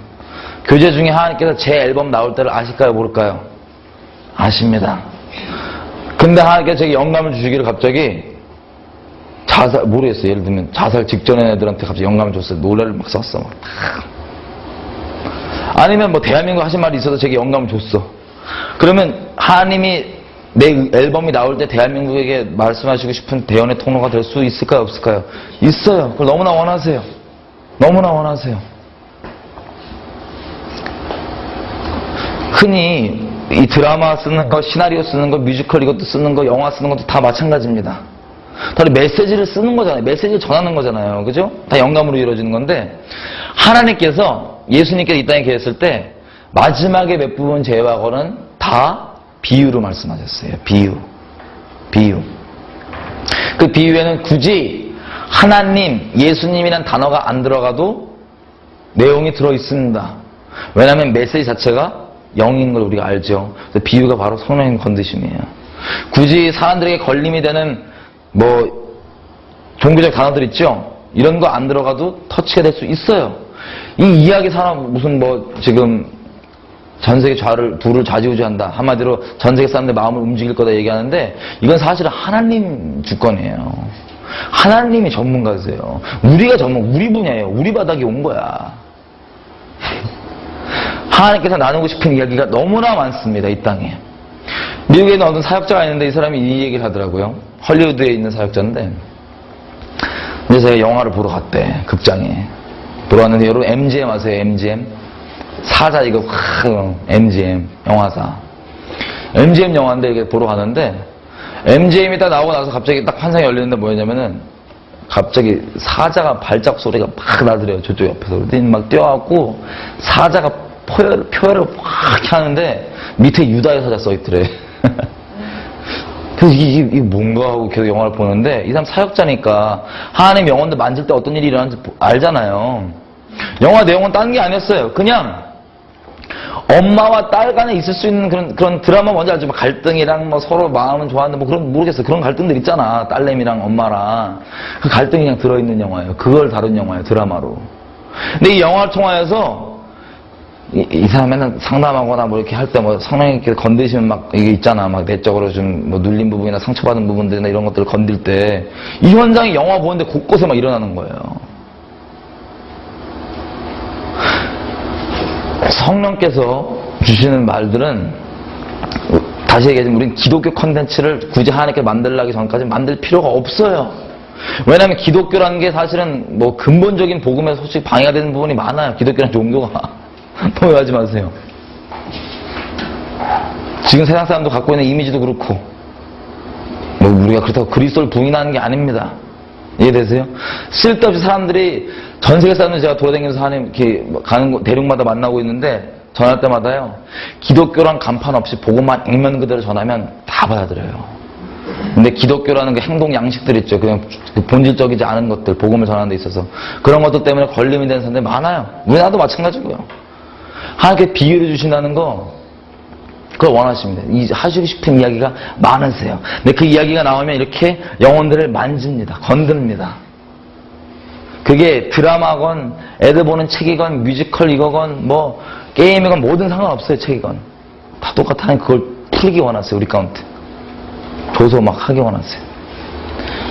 A: 교제 중에 하나님께서 제 앨범 나올 때를 아실까요, 모를까요? 아십니다. 근데 하나님께서 제게 영감을 주시기를 갑자기 모르겠어요. 예를 들면 자살 직전에 애들한테 갑자기 영감을 줬어요. 노래를 막 썼어. 막. 아니면 대한민국 하신 말이 있어서 제게 영감을 줬어. 그러면 하나님이 내 앨범이 나올 때 대한민국에게 말씀하시고 싶은 대언의 통로가 될 수 있을까요? 없을까요? 있어요. 그걸 너무나 원하세요. 너무나 원하세요. 흔히 이 드라마 쓰는 거, 시나리오 쓰는 거, 뮤지컬 이것도 쓰는 거, 영화 쓰는 것도 다 마찬가지입니다. 다 메시지를 쓰는 거잖아요. 메시지를 전하는 거잖아요. 그죠? 다 영감으로 이루어지는 건데 하나님께서 예수님께서 이 땅에 계셨을 때 마지막에 몇 부분 제외하고는 다 비유로 말씀하셨어요. 비유. 그 비유에는 굳이 하나님, 예수님이란 단어가 안 들어가도 내용이 들어있습니다. 왜냐하면 메시지 자체가 영인 걸 우리가 알죠. 그래서 비유가 바로 성령의 건드심이에요. 굳이 사람들에게 걸림이 되는 종교적 단어들 있죠? 이런 거 안 들어가도 터치가 될 수 있어요. 이 이야기 사람 무슨 지금 전 세계 부를 좌지우지한다. 한마디로 전 세계 사람들 마음을 움직일 거다 얘기하는데 이건 사실은 하나님 주권이에요. 하나님이 전문가세요. 우리 분야예요. 우리 바닥에 온 거야. 하나님께서 나누고 싶은 이야기가 너무나 많습니다. 이 땅에. 미국에 있는 어떤 사역자가 있는데 이 사람이 이 얘기를 하더라고요. 헐리우드에 있는 사역자인데 이제 제가 영화를 보러 갔대. 극장에 보러 갔는데 여러분 MGM 아세요? MGM 사자 이거 MGM 영화사 MGM 영화인데 이게 보러 가는데 MGM이 딱 나오고 나서 갑자기 딱 환상이 열리는데 뭐였냐면은 갑자기 사자가 발작 소리가 막 나더래요. 저쪽 옆에서 막 뛰어갖고 사자가 표혈을 확 하는데 밑에 유다의 사자 써있더래. 그래서 이게 뭔가 하고 계속 영화를 보는데 이 사람 사역자니까 하나님 영혼들 만질 때 어떤 일이 일어나는지 알잖아요. 영화 내용은 딴 게 아니었어요. 그냥 엄마와 딸 간에 있을 수 있는 그런 드라마 뭔지 알죠? 갈등이랑 뭐 서로 마음은 좋아하는데 뭐 그런, 모르겠어요. 그런 갈등들 있잖아. 딸내미랑 엄마랑. 그 갈등이 그냥 들어있는 영화예요. 그걸 다룬 영화예요. 드라마로. 근데 이 영화를 통하여서 이 사람 맨날 상담하거나 뭐 이렇게 할 때 뭐 성령님께 건드시면 막 이게 있잖아. 막 내적으로 좀 뭐 눌린 부분이나 상처받은 부분들이나 이런 것들을 건들 때 이 현장이 영화 보는데 곳곳에 막 일어나는 거예요. 성령께서 주시는 말들은 다시 얘기하자면 우리는 기독교 컨텐츠를 굳이 하나님께 만들려기 전까지 만들 필요가 없어요. 왜냐하면 기독교라는 게 사실은 뭐 근본적인 복음에 솔직히 방해가 되는 부분이 많아요. 기독교라는 종교가. 오해하지 마세요. 지금 세상 사람도 갖고 있는 이미지도 그렇고 뭐 우리가 그렇다고 그리스도를 부인하는 게 아닙니다. 이해되세요? 쓸데없이 사람들이 전 세계 사람들 제가 돌아다니면서 하는 이렇게 가는 대륙마다 만나고 있는데 전할 때마다요. 기독교란 간판 없이 복음만 액면 그대로 전하면 다 받아들여요. 근데 기독교라는 그 행동 양식들 있죠. 그냥 본질적이지 않은 것들, 복음을 전하는 데 있어서 그런 것들 때문에 걸림이 되는 사람들이 많아요. 우리나라도 마찬가지고요. 하나님께 비유를 주신다는 거 그걸 원하십니다. 하시고 싶은 이야기가 많으세요. 근데 그 이야기가 나오면 이렇게 영혼들을 만집니다. 건듭니다. 그게 드라마건 애들 보는 책이건 뮤지컬 이거건 뭐 게임이건 뭐든 상관없어요. 책이건 다 똑같아. 그걸 풀기 원하세요. 우리 가운데 줘서 막 하기 원하세요.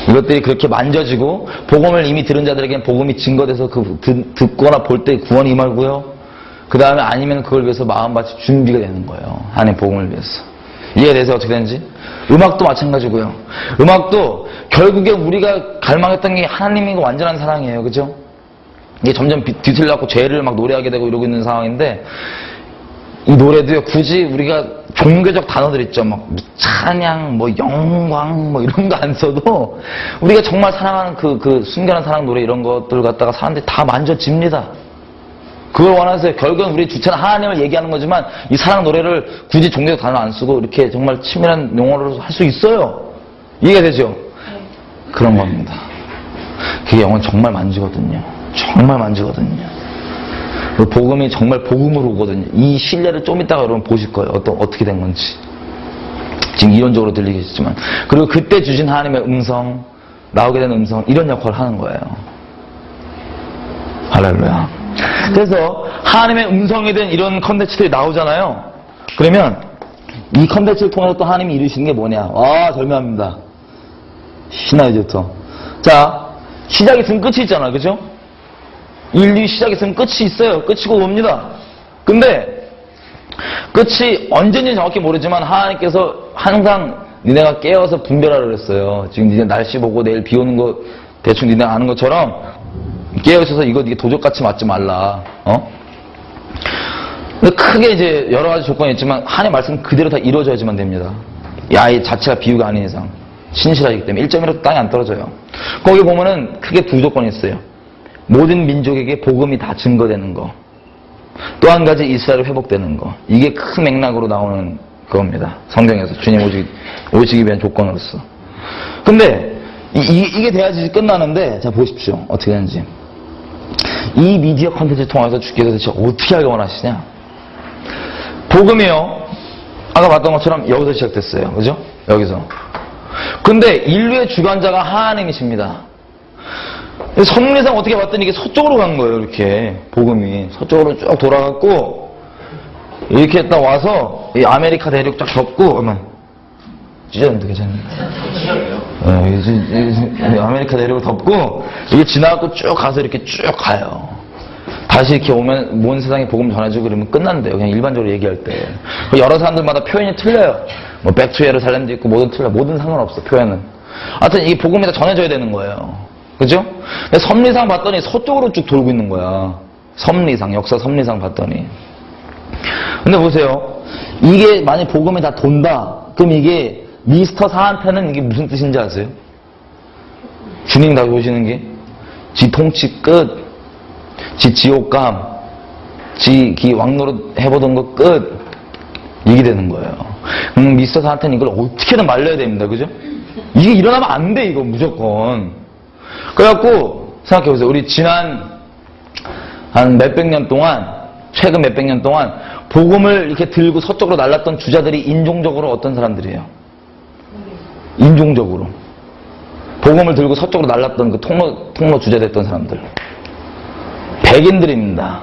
A: 이것들이 그렇게 만져지고 복음을 이미 들은 자들에게는 복음이 증거돼서 그 듣거나 볼 때 구원이 임하고요. 그 다음에 아니면 그걸 위해서 마음밭이 준비가 되는 거예요. 하나님 복음을 위해서. 이해가 돼서 어떻게 되는지. 음악도 마찬가지고요. 음악도 결국에 우리가 갈망했던 게 하나님이 완전한 사랑이에요. 그죠? 이게 점점 뒤틀려갖고 죄를 막 노래하게 되고 이러고 있는 상황인데 이 노래도요. 굳이 우리가 종교적 단어들 있죠. 막 찬양, 뭐 영광, 뭐 이런 거 안 써도 우리가 정말 사랑하는 그 순결한 사랑 노래 이런 것들 갖다가 사람들이 다 만져집니다. 그걸 원하세요. 결국은 우리 주체는 하나님을 얘기하는 거지만 이 사랑 노래를 굳이 종교적 단어 안 쓰고 이렇게 정말 치밀한 용어로 할 수 있어요. 이해가 되죠? 네. 그런 겁니다. 그게 영혼 정말 만지거든요. 정말 만지거든요. 그 복음이 정말 복음으로 오거든요. 이 신뢰를 좀 이따가 여러분 보실 거예요. 어떻게 된 건지. 지금 이론적으로 들리겠지만. 그리고 그때 주신 하나님의 음성, 나오게 된 음성, 이런 역할을 하는 거예요. 할렐루야. 그래서 하나님의 음성에 대한 이런 컨텐츠들이 나오잖아요. 그러면 이 컨텐츠를 통해서 또 하나님이 이루시는 게 뭐냐. 절묘합니다. 신나요 이제부터. 자, 시작이 있으면 끝이 있잖아요. 그죠? 인류 시작이 있으면 끝이 있어요. 끝이고 옵니다. 근데 끝이 언제인지 정확히 모르지만 하나님께서 항상 니네가 깨어서 분별하라 그랬어요. 지금 니네 날씨 보고 내일 비 오는 거 대충 니네 아는 것처럼 깨어있어서 이게 도적같이 맞지 말라. 근데 크게 이제 여러 가지 조건이 있지만 하나님의 말씀 그대로 다 이루어져야지만 됩니다. 이 아이 자체가 비유가 아닌 이상 신실하기 때문에 1.1도 땅이 안 떨어져요. 거기 보면은 크게 두 조건이 있어요. 모든 민족에게 복음이 다 증거되는 거. 또 한 가지 이스라엘이 회복되는 거. 이게 큰 맥락으로 나오는 그겁니다. 성경에서 주님 오시기 위한 조건으로서. 근데 이게 돼야지 끝나는데 자 보십시오. 어떻게 되는지. 이 미디어 컨텐츠를 통해서 주께서 도대체 어떻게 하기 원하시냐. 복음이요. 아까 봤던 것처럼 여기서 시작됐어요. 그죠? 여기서. 근데 인류의 주관자가 하나님이십니다. 선리상 어떻게 봤더니 이게 서쪽으로 간 거예요. 이렇게 복음이 서쪽으로 쭉 돌아갔고 이렇게 했다 와서 이 아메리카 대륙 쫙 덮고 찢었는데 괜찮네요. 아메리카 대륙을 덮고 이게 지나가고 쭉 가서 이렇게 쭉 가요. 다시 이렇게 오면 온 세상에 복음 전해주고 그러면 끝난대요. 그냥 일반적으로 얘기할 때. 여러 사람들마다 표현이 틀려요. 뭐 백투 예루살렘도 있고 뭐든 틀려. 뭐든 상관없어 표현은. 하여튼 이 복음이 다 전해져야 되는 거예요. 그죠? 근데 섭리상 봤더니 서쪽으로 쭉 돌고 있는 거야. 섭리상, 역사 섭리상 봤더니. 근데 보세요. 이게 만약 복음이 다 돈다. 그럼 이게 미스터 사한테는 이게 무슨 뜻인지 아세요? 주님 다 보시는 게 지 통치 끝, 지 지옥감, 지 왕노릇 해보던 거 끝. 이게 되는 거예요. 미스터 사한테는 이걸 어떻게든 말려야 됩니다. 그죠? 이게 일어나면 안 돼, 이거 무조건. 그래갖고 생각해보세요. 우리 지난 한 몇백 년 동안, 최근 몇백 년 동안 복음을 이렇게 들고 서쪽으로 날랐던 주자들이 인종적으로 어떤 사람들이에요? 인종적으로. 복음을 들고 서쪽으로 날랐던 그 통로 주자 됐던 사람들. 백인들입니다.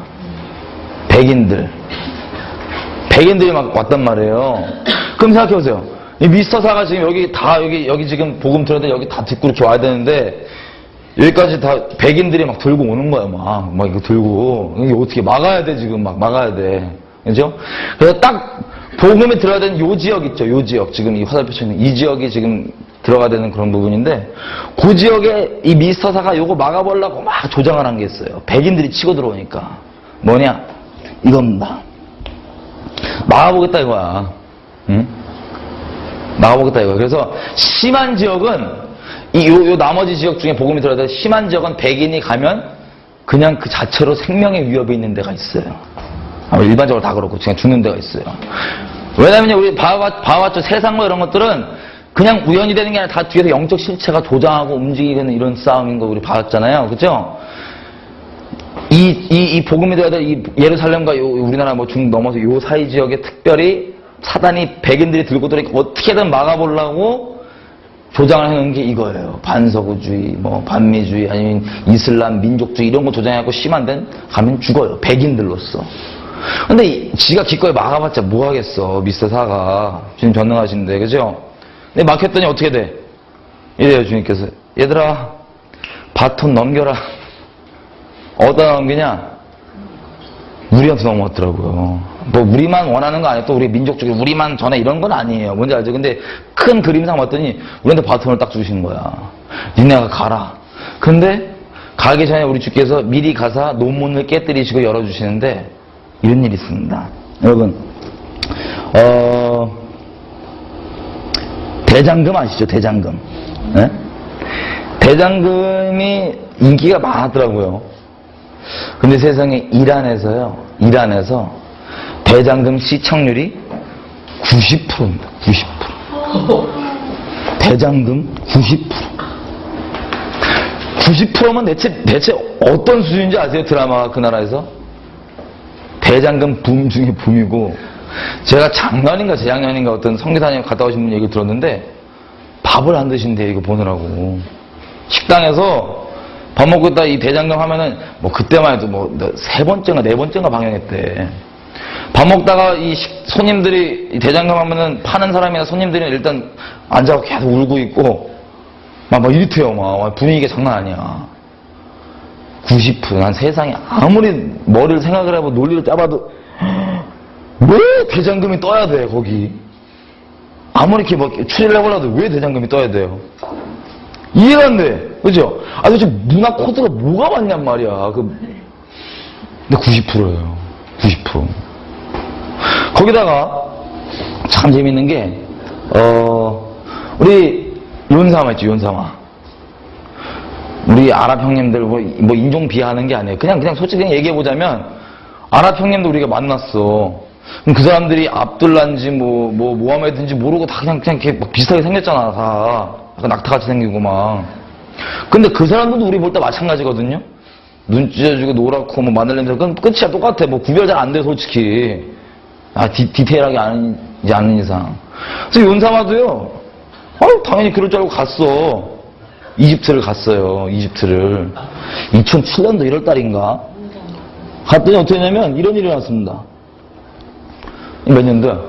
A: 백인들이 막 왔단 말이에요. 그럼 생각해보세요. 이 미스터사가 지금 여기 지금 복음 들어야 돼. 여기 다 듣고 이렇게 와야 되는데, 여기까지 다 백인들이 막 들고 오는 거야, 막 이거 들고. 이게 어떻게 막아야 돼, 지금 막아야 돼. 그죠? 그래서 딱 복음이 들어야 되는 요 지역 있죠, 요 지역. 지금 이 화살표 쳐 있는 이 지역이 지금 들어가야 되는 그런 부분인데, 그 지역에 이 미스터사가 요거 막아보려고 막 조장을 한 게 있어요. 백인들이 치고 들어오니까. 뭐냐? 이겁니다. 막아보겠다 이거야. 응? 막아보겠다 이거야. 그래서 심한 지역은 요 나머지 지역 중에 복음이 들어야 돼. 심한 지역은 백인이 가면 그냥 그 자체로 생명의 위협이 있는 데가 있어요. 일반적으로 다 그렇고 그냥 죽는 데가 있어요. 왜냐면 우리 봐왔죠. 세상 뭐 이런 것들은 그냥 우연히 되는 게 아니라 다 뒤에서 영적 실체가 조장하고 움직이는 이런 싸움인 거 우리 봤잖아요. 그죠? 이 복음이 되어야 될 이 예루살렘과 우리나라 뭐 중 넘어서 요 사이 지역에 특별히 사단이 백인들이 들고 들어오니까 어떻게든 막아보려고 조장을 해놓은 게 이거예요. 반서구주의, 뭐 반미주의, 아니면 이슬람, 민족주의 이런 거 조장해갖고 심한 데는 가면 죽어요. 백인들로서. 근데 지가 기꺼이 막아봤자 뭐 하겠어. 미스터사가 주님 전능하신데, 그죠? 근데 막혔더니 어떻게 돼? 이래요, 주님께서. 얘들아, 바톤 넘겨라. 어디다 넘기냐? 우리한테 넘어왔더라고요. 뭐 우리만 원하는 거 아니에요. 또 우리 민족주의 우리만 전에 이런 건 아니에요. 뭔지 알죠? 근데 큰 그림상 봤더니 우리한테 바톤을 딱 주시는 거야. 니네가 가라. 근데 가기 전에 우리 주께서 미리 가서 논문을 깨뜨리시고 열어주시는데 이런 일이 있습니다. 여러분, 대장금 아시죠? 대장금. 네? 대장금이 인기가 많았더라고요. 근데 세상에 이란에서 대장금 시청률이 90%입니다. 90%. 대장금 90%. 90%면 대체 어떤 수준인지 아세요? 드라마가 그 나라에서? 대장금 붐 중에 붐이고, 제가 작년인가 재작년인가 어떤 성기사님 갔다 오신 분 얘기 들었는데, 밥을 안 드신대요, 이거 보느라고. 식당에서 밥 먹고 있다 이 대장금 하면은, 뭐 그때만 해도 뭐 3번째인가 4번째인가 방영했대. 밥 먹다가 이 손님들이 이 대장금 하면은 파는 사람이나 손님들이 일단 앉아서 계속 울고 있고, 막 이렇대요, 막. 분위기가 장난 아니야. 90%. 난 세상에 아무리 머리를 생각을 해보고 논리를 짜봐도, 왜 대장금이 떠야 돼, 거기? 아무리 이렇게 뭐 추리를 해보려도 왜 대장금이 떠야 돼요? 이해가 안 돼. 그죠? 도대체 문화 코드가 뭐가 맞냔 말이야. 근데 90%예요. 90%. 거기다가 참 재밌는 게, 우리 윤사마 있죠, 윤사마. 우리 아랍 형님들 뭐 인종 비하하는 게 아니에요. 그냥 솔직히 얘기해보자면, 아랍 형님도 우리가 만났어. 그럼 그 사람들이 압둘라인지 모하메드인지 모르고 다 그냥 이렇게 막 비슷하게 생겼잖아, 다. 약간 낙타같이 생기고 막. 근데 그 사람들도 우리 볼 때 마찬가지거든요? 눈 찢어지고 노랗고 뭐 마늘 냄새, 그건 끝이야, 똑같아. 뭐 구별 잘 안 돼, 솔직히. 디테일하게 아는지 않는 이상. 그래서 윤사마도요, 당연히 그럴 줄 알고 갔어. 이집트를 갔어요, 이집트를. 2007년도 1월 달인가? 갔더니 어떻게 했냐면, 이런 일이 났습니다. 몇 년도야?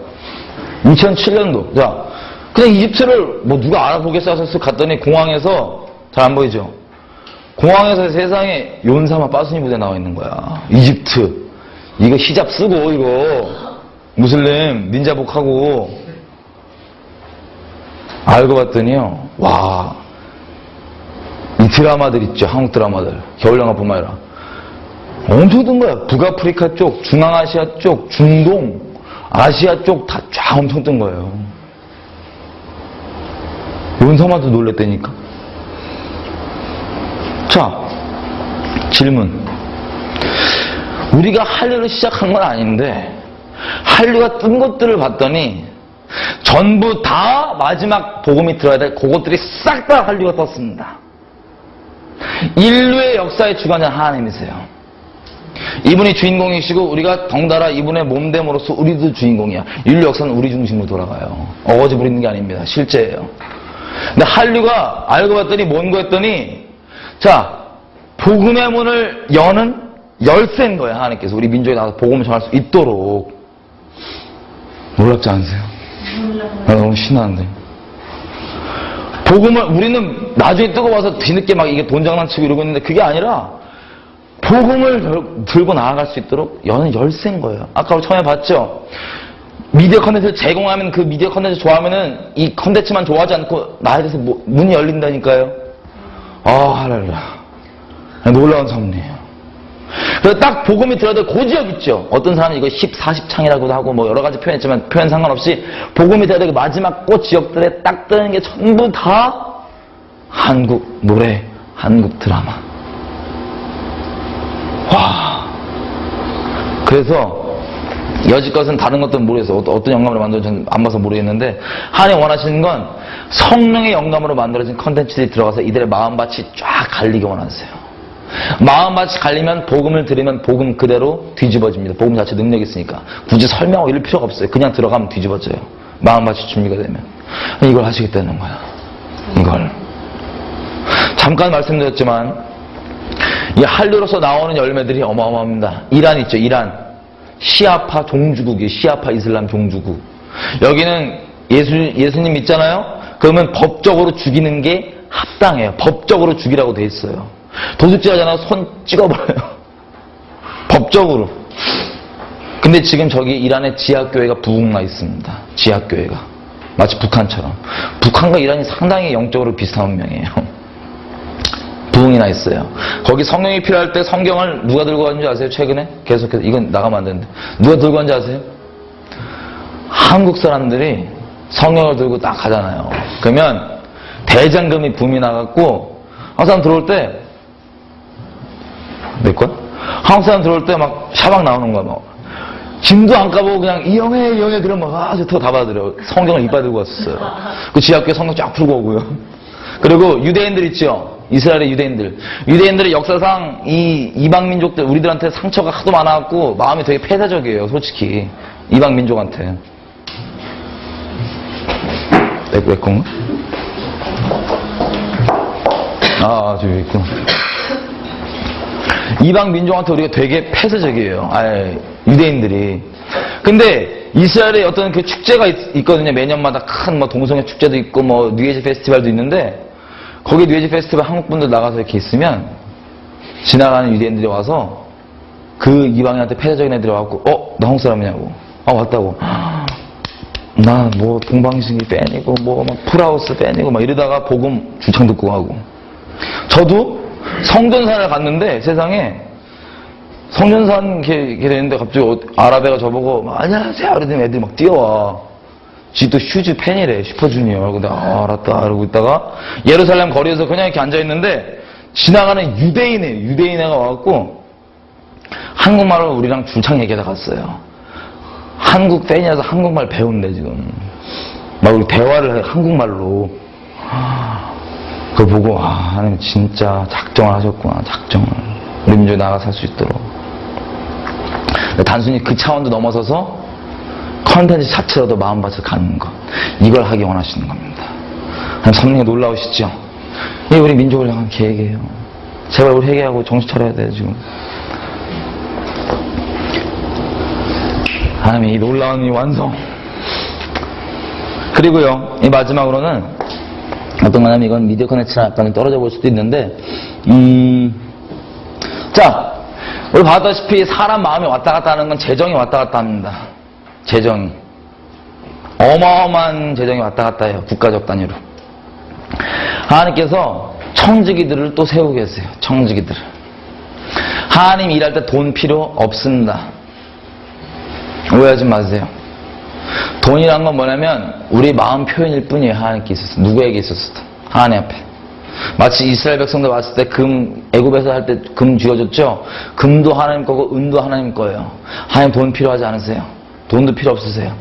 A: 2007년도. 자, 그냥 이집트를 뭐 누가 알아보겠어 해서 갔더니 공항에서, 잘 안 보이죠? 공항에서 세상에 윤사마 빠순이 부대 나와 있는 거야. 이집트. 이거 히잡 쓰고, 이거. 무슬림, 닌자복하고. 알고 봤더니요, 와. 이 드라마들 있죠, 한국 드라마들. 겨울영화뿐만 아니라. 엄청 뜬 거야. 북아프리카 쪽, 중앙아시아 쪽, 중동, 아시아 쪽 다 쫙 엄청 뜬 거예요. 윤사마도 놀랬다니까. 자, 질문. 우리가 한류를 시작한 건 아닌데, 한류가 뜬 것들을 봤더니, 전부 다 마지막 복음이 들어야 될 그것들이 싹 다 한류가 떴습니다. 인류의 역사의 주관자 하나님이세요. 이분이 주인공이시고 우리가 덩달아 이분의 몸됨으로써 우리도 주인공이야. 인류 역사는 우리 중심으로 돌아가요. 어거지 부리는 게 아닙니다. 실제예요. 근데 한류가 알고 봤더니 뭔 거였더니 자, 복음의 문을 여는 열쇠인 거야. 하나님께서 우리 민족에 나와서 복음을 전할 수 있도록. 놀랍지 않으세요? 나 너무 신나는데. 복음을 우리는 나중에 뜨고 와서 뒤늦게 막 이게 돈 장난치고 이러고 있는데 그게 아니라 복음을 들고 나아갈 수 있도록 여는 열쇠인 거예요. 아까 우리 처음에 봤죠? 미디어 컨텐츠를 제공하면 그 미디어 컨텐츠 좋아하면은 이 컨텐츠만 좋아하지 않고 나에 대해서 문이 열린다니까요. 할렐루야. 놀라운 섭리예요. 그래서 딱 복음이 들어야 될 고지역 있죠. 어떤 사람은 이거 10, 40창이라고도 하고 뭐 여러 가지 표현했지만 표현 상관없이 복음이 들어야 될 마지막 꽃 지역들에 딱 뜨는 게 전부 다 한국 노래, 한국 드라마. 와. 그래서 여지껏은 다른 것들은 모르겠어요. 어떤 영감으로 만들어진지 안 봐서 모르겠는데 하나님 원하시는 건 성령의 영감으로 만들어진 컨텐츠들이 들어가서 이들의 마음밭이 쫙 갈리게 원하세요. 마음밭이 갈리면 복음을 들으면 복음 그대로 뒤집어집니다. 복음 자체 능력이 있으니까. 굳이 설명하고 이럴 필요가 없어요. 그냥 들어가면 뒤집어져요. 마음밭이 준비가 되면. 이걸 하시겠다는 거야. 이걸. 잠깐 말씀드렸지만 이 한류로서 나오는 열매들이 어마어마합니다. 이란 있죠. 이란. 시아파 종주국이에요. 시아파 이슬람 종주국. 여기는 예수님 믿잖아요. 그러면 법적으로 죽이는 게 합당해요. 법적으로 죽이라고 돼 있어요. 도둑질하잖아. 손 찍어버려요. 법적으로. 근데 지금 저기 이란의 지하교회가 부흥나 있습니다. 지하교회가. 마치 북한처럼. 북한과 이란이 상당히 영적으로 비슷한 운명이에요. 부흥이나 있어요. 거기 성령이 필요할 때 성경을 누가 들고 갔는지 아세요? 최근에? 계속해서. 이건 나가면 안 되는데. 누가 들고 갔는지 아세요? 한국 사람들이 성경을 들고 딱 가잖아요. 그러면 대장금이 붐이 나갖고 한국 사람 들어올 때 몇 건? 한국 사람 들어올 때 막 샤방 나오는 거야. 막 짐도 안 까보고 그냥 이영애 그러면 저 다 받아들여. 성경을 이빨 들고 왔었어요. 그 지하교회 성경 쫙 풀고 오고요. 그리고 유대인들 있죠. 이스라엘의 유대인들. 유대인들의 역사상 이 이방민족들, 우리들한테 상처가 하도 많아갖고 마음이 되게 폐쇄적이에요. 솔직히. 이방민족한테. 내 건가? 저기 있고. 이방민족한테 우리가 되게 폐쇄적이에요. 유대인들이. 근데 이스라엘에 어떤 그 축제가 있거든요. 매년마다 큰 뭐 동성애 축제도 있고 뭐 뉴에이지 페스티벌도 있는데 거기 뉴에이지 페스티벌 한국 분들 나가서 이렇게 있으면 지나가는 유대인들이 와서 그 이방인한테 폐쇄적인 애들이 와갖고 너 한국 사람이냐고. 왔다고. 나 뭐 동방신기 팬이고 뭐 막 풀하우스 팬이고 막 이러다가 복음 주창 듣고 가고. 저도 성전산을 갔는데 세상에 성전산 이렇게 되는데 갑자기 아랍애가 저보고 막 안녕하세요 이러더니 애들이 막 뛰어와. 지 또 휴즈 팬이래. 슈퍼주니어. 근데 알았다 이러고 있다가 예루살렘 거리에서 그냥 이렇게 앉아있는데 지나가는 유대인이에요. 유대인애가 와갖고 한국말을 우리랑 줄창 얘기하다 갔어요. 한국 팬이라서 한국말 배운대 지금. 막 우리 대화를 해 한국말로. 그걸 보고 하나님 진짜 작정을 하셨구나. 작정을. 우리 민족이 나가 살 수 있도록. 단순히 그 차원도 넘어서서 컨텐츠 자체로도 마음밭을 가는 것. 이걸 하기 원하시는 겁니다. 하나님 성령이 놀라우시죠? 이게 우리 민족을 향한 계획이에요. 제발 우리 회개하고 정신 차려야 돼요 지금. 하나님의 이 놀라운 이 완성. 그리고요, 이 마지막으로는 어떤 거냐면 이건 미디어 커넥츠랑 약간 떨어져 볼 수도 있는데, 자, 우리 봤다시피 사람 마음이 왔다 갔다 하는 건 재정이 왔다 갔다 합니다. 재정이. 어마어마한 재정이 왔다 갔다 해요. 국가적 단위로. 하나님께서 청지기들을 또 세우고 계세요. 청지기들을. 하나님 일할 때 돈 필요 없습니다. 오해하지 마세요. 돈이란 건 뭐냐면 우리 마음 표현일 뿐이에요. 하나님께 있어서. 누구에게 있었어도. 하나님 앞에. 마치 이스라엘 백성들 왔을 때 애굽에서 할 때 금 쥐어줬죠. 금도 하나님 거고 은도 하나님 거예요. 하나님 돈 필요하지 않으세요. 돈도 필요 없으세요.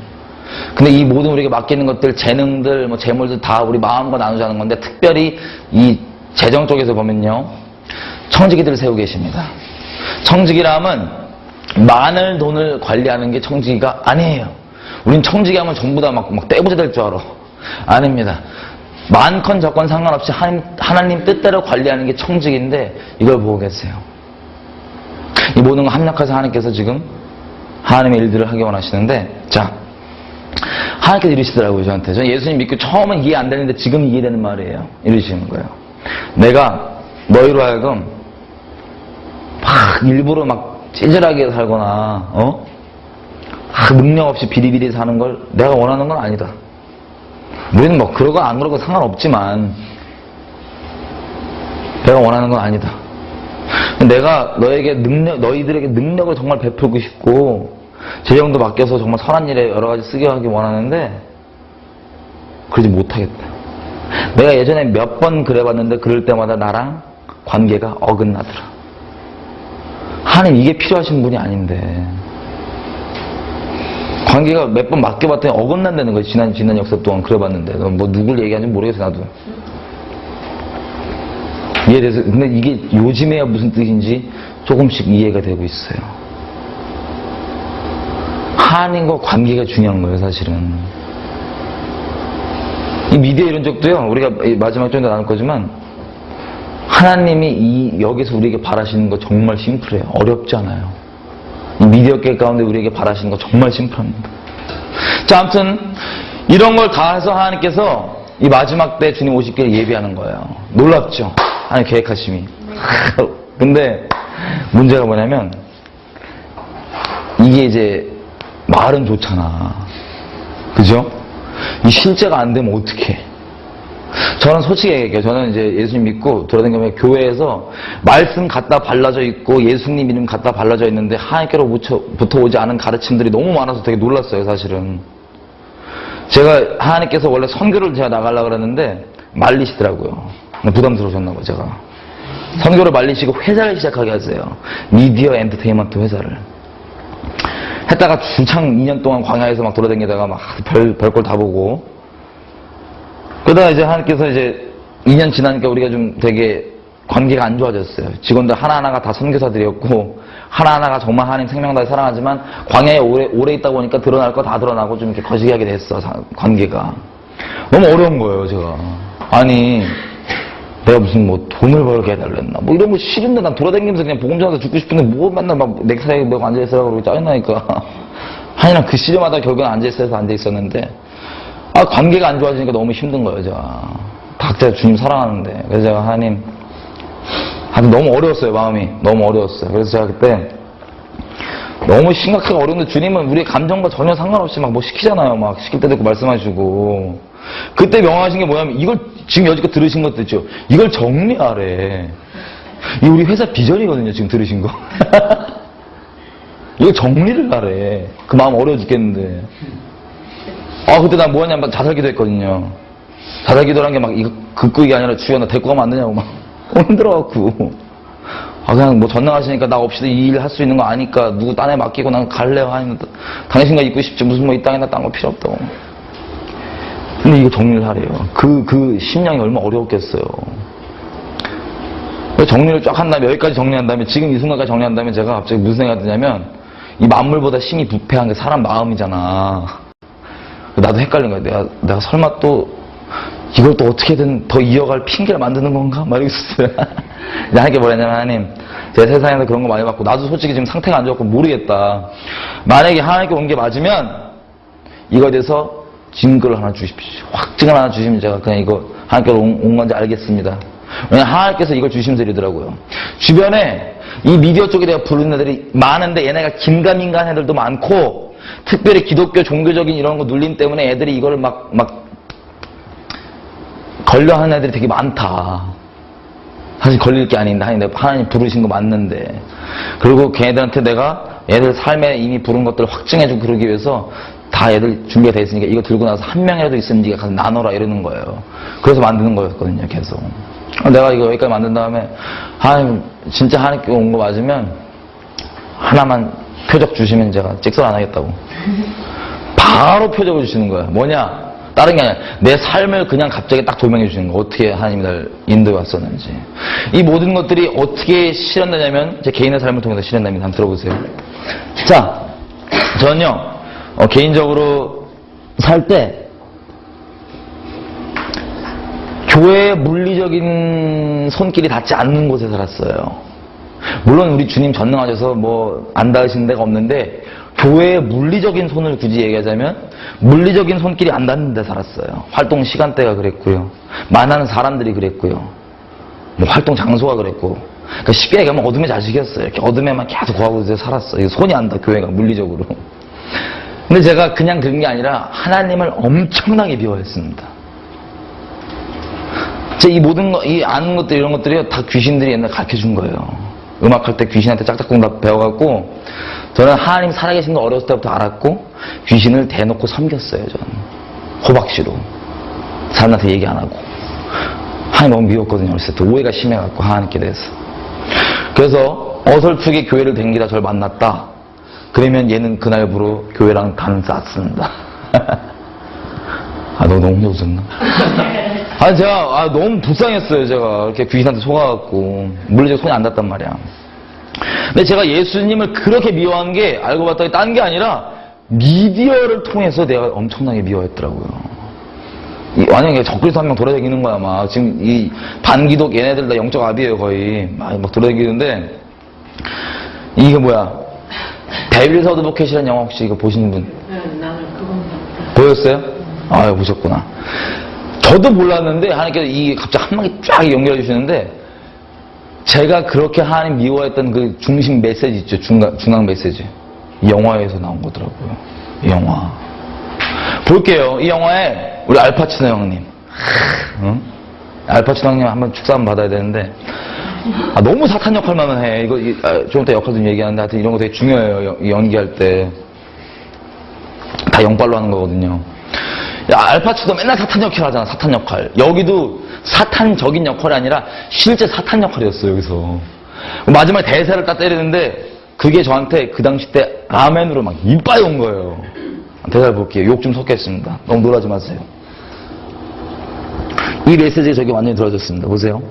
A: 근데 이 모든 우리에게 맡기는 것들, 재능들, 뭐 재물들 다 우리 마음과 나누자는 건데 특별히 이 재정 쪽에서 보면요. 청지기들을 세우고 계십니다. 청지기라면 많은 돈을 관리하는 게 청지기가 아니에요. 우린 청지기 하면 전부 다 막 떼부자 될 줄 알아. 아닙니다. 많건 적건 상관없이 하나님 뜻대로 관리하는 게 청지기인데 이걸 보고 계세요. 이 모든 걸 합력해서 하나님께서 지금 하나님의 일들을 하기 원하시는데, 자, 하나님께서 이러시더라고요, 저한테. 저는 예수님 믿고 처음은 이해 안 되는데 지금 이해되는 말이에요. 이러시는 거예요. 내가 너희로 하여금 막 일부러 막 찌질하게 살거나 능력 없이 비리비리 사는 걸 내가 원하는 건 아니다. 우리는 뭐 그러고 안 그러고 상관없지만 내가 원하는 건 아니다. 내가 너희들에게 능력을 정말 베풀고 싶고 재정도 맡겨서 정말 선한 일에 여러 가지 쓰게 하기 원하는데 그러지 못하겠다. 내가 예전에 몇 번 그래봤는데 그럴 때마다 나랑 관계가 어긋나더라. 하나님 이게 필요하신 분이 아닌데 관계가 몇 번 맡겨봤더니 어긋난다는 거예요. 지난 역사 동안 그래봤는데 뭐 누굴 얘기하는지 모르겠어 나도. 이해돼서 근데 이게 요즘에야 무슨 뜻인지 조금씩 이해가 되고 있어요. 하나님과 관계가 중요한 거예요, 사실은. 이 미디어 이런 적도요, 우리가 마지막 정도 나눌 거지만, 하나님이 여기서 우리에게 바라시는 거 정말 심플해요. 어렵지 않아요. 이 미디어계 가운데 우리에게 바라시는 거 정말 심플합니다. 자, 아무튼, 이런 걸 다 해서 하나님께서 이 마지막 때 주님 오실 길 예비하는 거예요. 놀랍죠? 하나님 계획하심이. 근데, 문제가 뭐냐면, 이게 이제, 말은 좋잖아. 그죠? 이 실제가 안 되면 어떡해. 저는 솔직히 얘기해요. 저는 이제 예수님 믿고 돌아다니면 교회에서 말씀 갖다 발라져 있고 예수님 이름 갖다 발라져 있는데 하나님께로부터 오지 않은 가르침들이 너무 많아서 되게 놀랐어요, 사실은. 제가 하나님께서 원래 선교를 제가 나가려고 그랬는데 말리시더라고요. 부담스러우셨나 봐, 제가. 선교를 말리시고 회사를 시작하게 하세요. 미디어 엔터테인먼트 회사를. 했다가 주창 2년 동안 광야에서 막 돌아다니다가 막 별걸 다 보고. 그러다가 이제 하나님께서 이제 2년 지나니까 우리가 좀 되게 관계가 안 좋아졌어요. 직원들 하나하나가 다 선교사들이었고, 하나하나가 정말 하나님 생명다해 사랑하지만, 광야에 오래 있다 보니까 드러날 거 다 드러나고 좀 이렇게 거시기하게 됐어, 관계가. 너무 어려운 거예요, 제가. 아니, 내가 무슨 뭐 돈을 벌게 해달랬나 뭐 이런 거 싫은데 난 돌아다니면서 그냥 복음 전해서 죽고 싶은데 뭐 맨날 막 넥타이에 메고 앉아있으라고 그러고 짜증나니까 하나님 그 시점마다 결국은 앉아있었는데 관계가 안 좋아지니까 너무 힘든 거예요. 제가 각자 주님 사랑하는데 그래서 제가 하나님 하여튼 너무 어려웠어요. 마음이 너무 어려웠어요. 그래서 제가 그때 너무 심각하게 어려운데 주님은 우리의 감정과 전혀 상관없이 막 뭐 시키잖아요. 막 시킬 때도 있고 말씀하시고 그때 명하신 게 뭐냐면 이걸 지금 여지껏 들으신 것도 있죠. 이걸 정리하래. 이게 우리 회사 비전이거든요. 지금 들으신 거. 이거 정리를 하래. 그 마음 어려워 죽겠는데. 그때 난 뭐 했냐면 자살기도 했거든요. 자살기도란 게 막 이거 긋고 이게 아니라 주여 나 데리고 가면 안 되냐고 막 힘들어갖고. 그냥 뭐 전능하시니까 나 없이도 이 일 할 수 있는 거 아니까 누구 딴에 맡기고 난 갈래요. 아니면 당신과 있고 싶지 무슨 뭐 이 땅에나 딴 거 필요 없다고. 근데 이거 정리를 하래요. 그 심령이 얼마나 어려웠겠어요. 정리를 쫙 한 다음에, 여기까지 정리한 다음에, 지금 이 순간까지 정리한 다음에 제가 갑자기 무슨 생각이 드냐면, 이 만물보다 심히 부패한 게 사람 마음이잖아. 나도 헷갈린 거야. 내가 설마 또, 이걸 또 어떻게든 더 이어갈 핑계를 만드는 건가? 막 이러겠어요. 하나님께 뭐라 했냐면, 하나님, 제가 세상에서 그런 거 많이 받고, 나도 솔직히 지금 상태가 안 좋았고 모르겠다. 만약에 하나님께 온 게 맞으면, 이거에 대해서 증거를 하나 주십시오. 확증을 하나 주시면 제가 그냥 이거 하나님께로 온 건지 알겠습니다. 왜냐면 하나님께서 이걸 주시면서 이러더라고요. 주변에 이 미디어 쪽에 대해 부르는 애들이 많은데 얘네가 긴가민가한 애들도 많고 특별히 기독교 종교적인 이런 거 눌림 때문에 애들이 이거를 막 걸려하는 애들이 되게 많다. 사실 걸릴 게 아닌데 하나님 부르신 거 맞는데 그리고 걔네들한테 내가 애들 삶에 이미 부른 것들을 확증해주고 그러기 위해서 다 애들 준비가 돼 있으니까 이거 들고 나서 한 명이라도 있으면 네가 가서 나눠라 이러는 거예요. 그래서 만드는 거였거든요. 계속. 내가 이거 여기까지 만든 다음에 하나님 진짜 하나님께 온 거 맞으면 하나만 표적 주시면 제가 찍설 안 하겠다고. 바로 표적을 주시는 거예요. 뭐냐? 다른 게 아니라 내 삶을 그냥 갑자기 딱 조명해 주시는 거. 어떻게 하나님이 날 인도해 왔었는지. 이 모든 것들이 어떻게 실현되냐면 제 개인의 삶을 통해서 실현됩니다. 한번 들어보세요. 자, 저는요 개인적으로 살 때 교회의 물리적인 손길이 닿지 않는 곳에 살았어요. 물론 우리 주님 전능하셔서 뭐 안 닿으신 데가 없는데 교회의 물리적인 손을 굳이 얘기하자면 물리적인 손길이 안 닿는 데 살았어요. 활동 시간대가 그랬고요. 만나는 사람들이 그랬고요. 뭐 활동 장소가 그랬고. 그러니까 쉽게 얘기하면 어둠의 자식이었어요. 이렇게 어둠에만 계속 거하고 살았어요. 손이 안 닿아, 교회가 물리적으로. 근데 제가 그냥 그런 게 아니라 하나님을 엄청나게 미워했습니다. 제 이 모든 거, 이 아는 것들, 이런 것들이 다 귀신들이 옛날에 가르쳐 준 거예요. 음악할 때 귀신한테 짝짝꿍 다 배워갖고, 저는 하나님 살아계신 거 어렸을 때부터 알았고, 귀신을 대놓고 섬겼어요, 저는. 호박씨로. 사람한테 얘기 안 하고. 하나님 너무 미웠거든요, 어렸을 때. 오해가 심해갖고, 하나님께 대해서. 그래서 어설프게 교회를 댕기다 저를 만났다. 그러면 얘는 그날부로 교회랑 단 쌌습니다. 아, 너 너무 혼자 웃었나? 아니, 제가, 너무 불쌍했어요, 제가. 이렇게 귀신한테 속아갖고. 물리적 손이 안 닿단 말이야. 근데 제가 예수님을 그렇게 미워한 게, 알고 봤더니 딴 게 아니라, 미디어를 통해서 내가 엄청나게 미워했더라고요. 만약에 적그리스도 한 명 돌아다니는 거야, 막. 지금 이 반기독 얘네들 다 영적 압이에요, 거의. 막 돌아다니는데, 이게 뭐야. 데빌 어드보켓이라는 영화 혹시 이거 보시는 분?
B: 네, 나는 그건
A: 보였어요? 아, 보셨구나. 저도 몰랐는데 하나님께서 이 갑자기 한 방에 쫙 연결해 주시는데 제가 그렇게 하나님 미워했던 그 중심 메시지 있죠. 중앙 메시지. 이 영화에서 나온 거더라고요. 이 영화. 볼게요. 이 영화에 우리 알파치노 형님. 응? 알파치노 형님 한번 축사 한번 받아야 되는데 너무 사탄 역할만 해. 이거 좀 이따 역할 좀 얘기하는데 하여튼 이런 거 되게 중요해요. 연기할 때. 다 영빨로 하는 거거든요. 야, 알파치도 맨날 사탄 역할 하잖아, 사탄 역할. 여기도 사탄적인 역할이 아니라 실제 사탄 역할이었어요, 여기서. 마지막에 대사를 딱 때리는데 그게 저한테 그 당시 때 아멘으로 막 이빨이 온 거예요. 대사를 볼게요. 욕 좀 섞겠습니다. 너무 놀라지 마세요. 이 메시지가 저게 완전히 들어졌습니다. 보세요.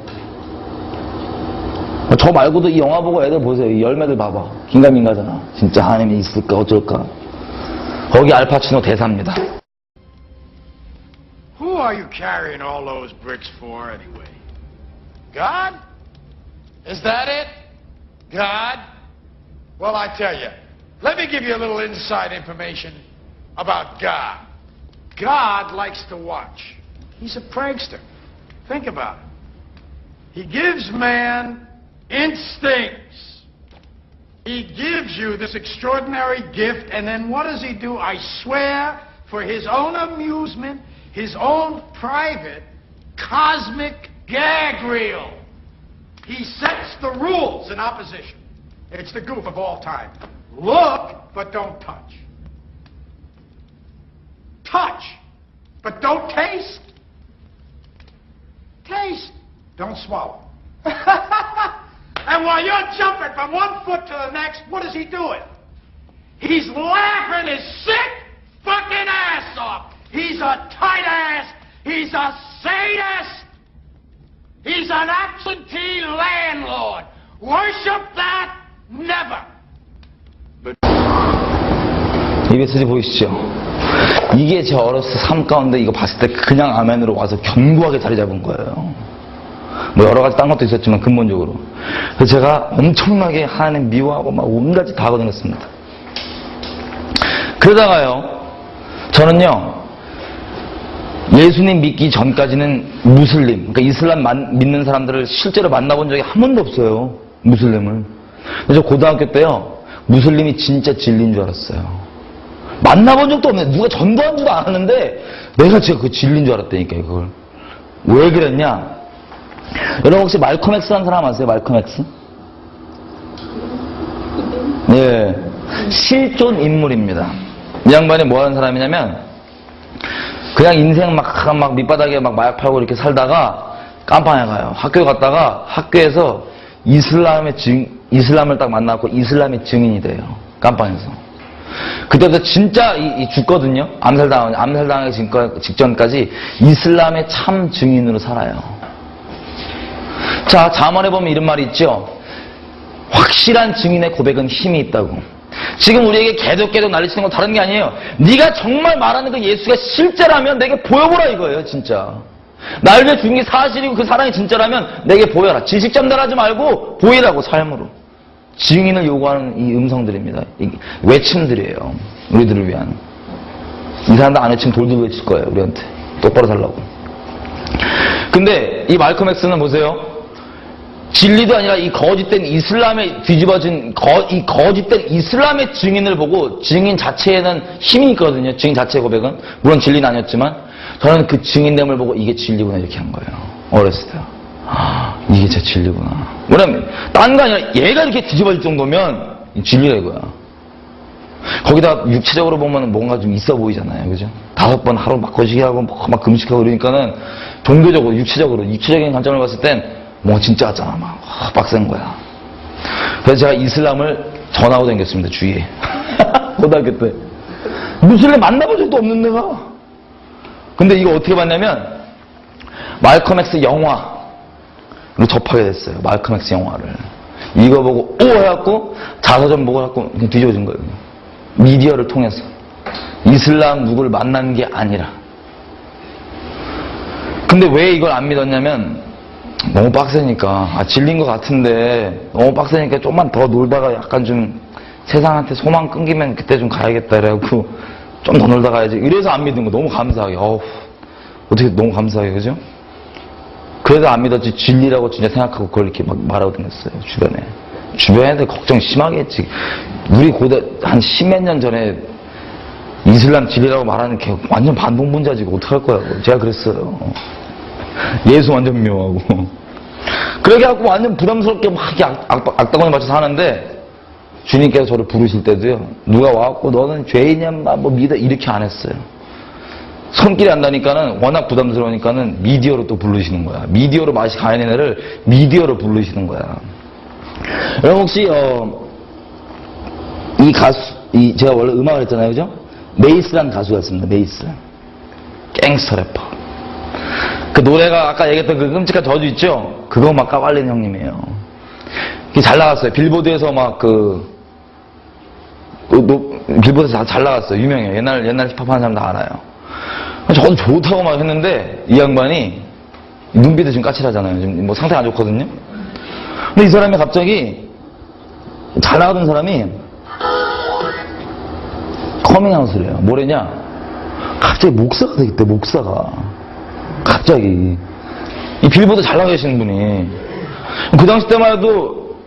A: 저 말고도 이 영화 보고 애들 보세요. 이 열매들 봐봐. 긴가민가잖아. 진짜 하나님이 있을까 어쩔까. 거기 알파치노 대사입니다.
C: Who are you carrying all those bricks for anyway? God? Is that it? God? Well, I tell you, let me give you a little inside information about God. God likes to watch. He's a prankster. Think about it. He gives man instincts. He gives you this extraordinary gift, and then what does he do? I swear, for his own amusement, his own private cosmic gag reel. He sets the rules in opposition. It's the goof of all time. Look, but don't touch. Touch, but don't taste. Taste, don't swallow. And while you're jumping from one foot to the next, what is he doing? He's laughing his sick fucking ass off. He's a tight ass. He's a sadist. He's an absentee landlord. Worship that? Never.
A: 이 메시지 보이시죠? 이게 제 어렸을 때 삶 가운데 이거 봤을 때 그냥 아멘으로 와서 견고하게 자리 잡은 거예요. 뭐 여러 가지 딴 것도 있었지만 근본적으로. 그래서 제가 엄청나게 하나님 미워하고 막 온갖 짓 다 하고 다녔습니다. 그러다가요, 저는요, 예수님 믿기 전까지는 무슬림, 그러니까 이슬람 믿는 사람들을 실제로 만나본 적이 한 번도 없어요. 무슬림을. 그래서 고등학교 때요, 무슬림이 진짜 진리인 줄 알았어요. 만나본 적도 없는데, 누가 전도한 줄도 아는데, 내가 진짜 그 진리인 줄 알았다니까, 그걸. 왜 그랬냐? 여러분 혹시 말콤 X라는 사람 아세요? 말콤 X? 예. 실존 인물입니다. 이 양반이 뭐 하는 사람이냐면, 그냥 인생 막 밑바닥에 막 마약 팔고 이렇게 살다가 깜빵에 가요. 학교에 갔다가 학교에서 이슬람을 딱 만나고 이슬람의 증인이 돼요. 깜빵에서. 그때부터 진짜 죽거든요. 암살당하기 직전까지 이슬람의 참 증인으로 살아요. 자, 잠언에 보면 이런 말이 있죠. 확실한 증인의 고백은 힘이 있다고. 지금 우리에게 계속 난리치는 건 다른 게 아니에요. 네가 정말 말하는 그 예수가 실제라면 내게 보여보라 이거예요, 진짜. 나를 위해 죽은 게 사실이고 그 사랑이 진짜라면 내게 보여라. 지식 전달하지 말고 보이라고, 삶으로. 증인을 요구하는 이 음성들입니다. 이 외침들이에요. 우리들을 위한. 이 사람들 안 외치면 돌도 외칠 거예요, 우리한테. 똑바로 살라고. 근데 이 말콤 X는 보세요. 진리도 아니라 이 거짓된 이슬람에 뒤집어진 이 거짓된 이슬람의 증인을 보고, 증인 자체에는 힘이 있거든요. 증인 자체의 고백은. 물론 진리는 아니었지만 저는 그 증인됨을 보고 이게 진리구나 이렇게 한 거예요. 어렸을 때. 이게 제 진리구나. 뭐냐면 딴 거 아니라 얘가 이렇게 뒤집어질 정도면 진리가 이거야. 거기다 육체적으로 보면 뭔가 좀 있어 보이잖아요. 그죠? 5번 하루 막 거시기하고 막 금식하고 그러니까는 종교적으로 육체적인 관점을 봤을 땐 뭔가 진짜 같잖아. 막 빡센 거야. 그래서 제가 이슬람을 전하고 다녔습니다. 주위에. 고등학교 때. 무슬림 만나본 적도 없는 데가. 근데 이거 어떻게 봤냐면 말콤 X 영화를 접하게 됐어요. 말콤 X 영화를. 이거 보고 오 해갖고 자서전 보고 해갖고 그냥 뒤집어진 거예요. 미디어를 통해서. 이슬람 누구를 만난 게 아니라. 근데 왜 이걸 안 믿었냐면 너무 빡세니까. 질린 것 같은데 너무 빡세니까 좀만 더 놀다가 약간 좀 세상한테 소망 끊기면 그때 좀 가야겠다 이래갖고 좀 더 놀다 가야지. 이래서 안 믿은 거. 너무 감사하게. 어떻게 너무 감사하게, 그죠? 그래서 안 믿었지. 진리라고 진짜 생각하고 그걸 이렇게 막 말하고 다녔어요. 주변에 애들 걱정 심하게 했지. 우리 고대 한 10몇 년 전에 이슬람 진리라고 말하는 게 완전 반동분자지고 어떡할 거야. 제가 그랬어요. 예수 완전 미워하고. 그렇게 해갖고 완전 부담스럽게 막 악당원에 맞춰서 하는데 주님께서 저를 부르실 때도요. 누가 와갖고 너는 죄인이야 뭐 믿어 이렇게 안 했어요. 손길이 안 다니까는 워낙 부담스러우니까는 미디어로 또 부르시는 거야. 미디어로 맛이 가는 애를 미디어로 부르시는 거야. 여러분 혹시 이 가수 제가 원래 음악을 했잖아요, 그죠? 메이스라는 가수가 있습니다. 메이스. 갱스터 래퍼. 그 노래가 아까 얘기했던 그 끔찍한 저주 있죠? 그거 막 까발린 형님이에요. 잘 나갔어요. 빌보드에서 막 빌보드에서 잘 나갔어요. 유명해요. 옛날 힙합 하는 사람 다 알아요. 저도 좋다고 막 했는데 이 양반이 눈빛이 좀 까칠하잖아요. 지금 뭐 상태가 안 좋거든요. 근데 이 사람이 갑자기 잘 나가던 사람이 커밍아웃을 해요. 뭐래냐? 갑자기 목사가 되겠대. 목사가 갑자기 이 빌보드 잘 나가 계시는 분이 그 당시 때만 해도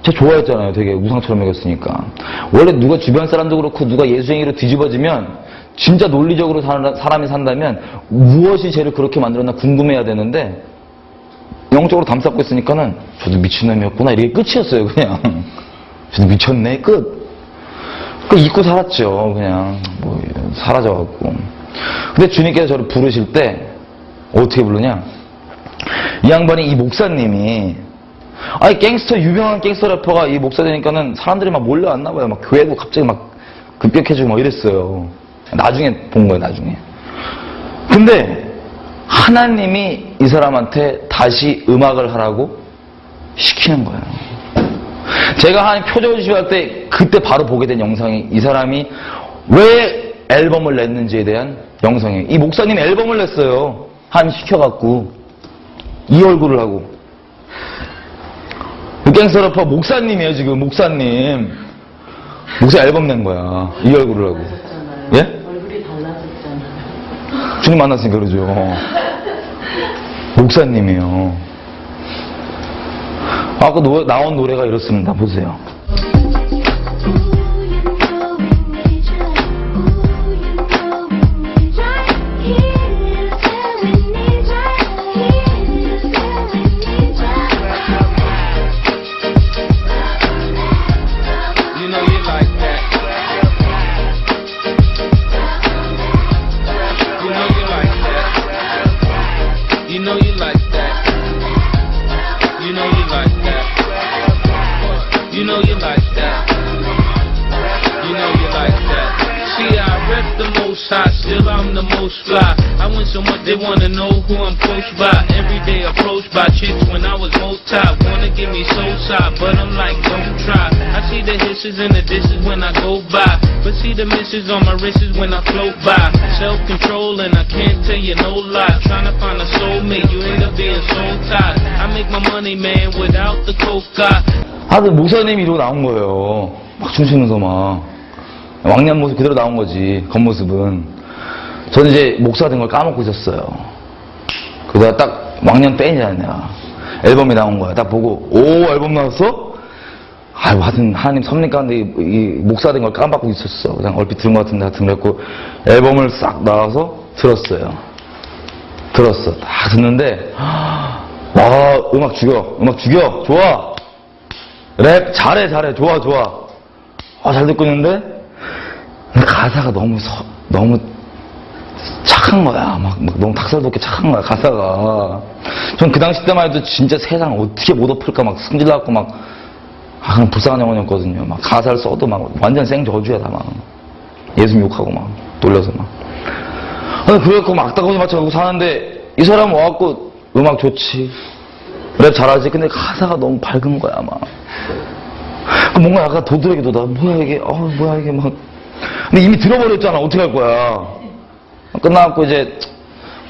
A: 제가 좋아했잖아요. 되게 우상처럼 먹였으니까. 원래 누가 주변 사람도 그렇고 누가 예수쟁이로 뒤집어지면 진짜 논리적으로 사람이 산다면 무엇이 쟤를 그렇게 만들었나 궁금해야 되는데 영적으로 담쌓고 있으니까는 저도 미친놈이었구나 이게 끝이었어요. 그냥 저도 미쳤네 끝. 그 잊고 살았죠. 그냥 뭐 사라져갖고. 근데 주님께서 저를 부르실 때 어떻게 부르냐? 이 양반이 이 목사님이 유명한 갱스터 래퍼가 이 목사 되니까는 사람들이 막 몰려왔나 봐요. 막 교회도 갑자기 막 급격해지고 막 이랬어요. 나중에 본 거예요, 나중에. 근데 하나님이 이 사람한테 다시 음악을 하라고 시키는 거예요. 제가 하나님 표적을 지휘할 때 그때 바로 보게 된 영상이 이 사람이 왜 앨범을 냈는지에 대한 영상이에요. 이 목사님이 앨범을 냈어요. 하나님 시켜갖고 이 얼굴을 하고. 갱스터 래퍼 목사님이에요, 지금. 목사님. 목사 앨범 낸 거야. 이 얼굴을 하고. 예?
B: 얼굴이 달라졌잖아요.
A: 주님 만났으니까 그러죠. 목사님이에요. 아까 나온 노래가 이렇습니다. 보세요.
D: You know you like that. You know you like that. the most fly. I win so much they wanna know who I'm close by. Every day approached by chicks when I was most top. Wanna give me soul side, but I'm like, don't try. I see the hisses and the disses when I go by, but see the misses on my wrists when I float by. Self-control and I can't tell you no lie. Trying to find a soulmate, you end up being soul tied. I make my money, man, without the coca.
A: 하여튼 목사님이 이러고 나온 거예요. 막 춤추면서 막 왕년 모습 그대로 나온 거지. 겉모습은. 저는 이제 목사 된 걸 까먹고 있었어요. 그러다가 딱 왕년 팬이잖아 내가. 앨범이 나온 거야. 딱 보고 오 앨범 나왔어? 아유 하여튼 하나님 섭리 가운데 이 목사 된 걸 까먹고 있었어. 그냥 얼핏 들은 것 같은데 하여튼 그랬고 앨범을 싹 나와서 들었어요. 들었어. 딱 듣는데 와 음악 죽여 좋아 랩 잘해 좋아 잘 듣고 있는데 근데 가사가 너무 착한 거야. 막 너무 닭살 돋게 착한 거야 가사가. 전 그 당시 때만 해도 진짜 세상 어떻게 못 엎을까 막 승질나고 막 그냥 불쌍한 영혼이었거든요. 막 가사를 써도 막 완전 생저주야 다 막 예수님 욕하고 막 놀려서 막. 그래갖고 막 악다구니 맞춰가지고 사는데 이 사람 와갖고 음악 좋지 랩 잘하지. 근데 가사가 너무 밝은 거야 막. 뭔가 약간 도드라기 돋아. 뭐야 이게 막. 근데 이미 들어버렸잖아. 어떻게 할 거야. 끝나갖고 이제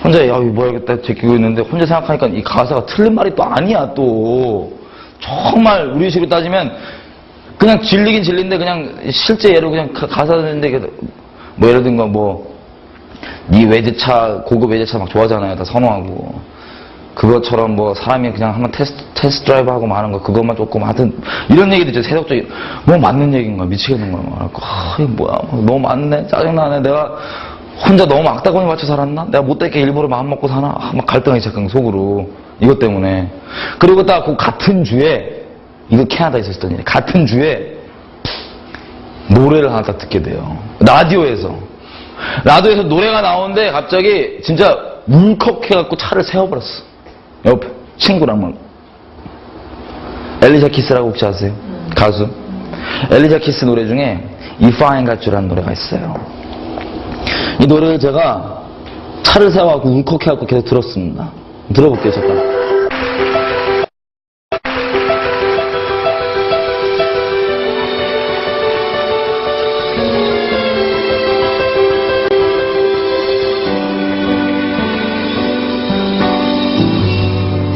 A: 혼자 야 이거 뭐야 딱 제끼고 있는데 혼자 생각하니까 이 가사가 틀린 말이 또 아니야 또. 정말 우리 식으로 따지면 그냥 진리긴 진리인데 그냥 실제 예로 그냥 가사 듣는데 뭐 예를 든가 니 외제차 고급 외제차 막 좋아하잖아요. 다 선호하고 그것처럼 뭐 사람이 그냥 한번 테스트 드라이브 하고 마는 거 그것만 조금 하여튼 이런 얘기도 이제 세속적인 너무 맞는 얘기인 거야. 미치겠는 거야. 막 이게 뭐야 너무 맞네 짜증나네. 내가 혼자 너무 악다구니 맞춰 살았나? 내가 못되게 일부러 마음 먹고 사나? 막 갈등하기 시작한 거 속으로 이것 때문에. 그리고 딱 그 같은 주에 이거 캐나다에 있었던 일이 같은 주에 노래를 하나 딱 듣게 돼요. 라디오에서 노래가 나오는데 갑자기 진짜 울컥해갖고 차를 세워버렸어. 옆에 친구랑 막. 엘리샤 키스라고 혹시 아세요? 가수. 엘리샤 키스 노래 중에 If I Ain't Got You라는 노래가 있어요. 이 노래를 제가 차를 세워갖고 울컥해갖고 계속 들었습니다. 들어볼게요 잠깐.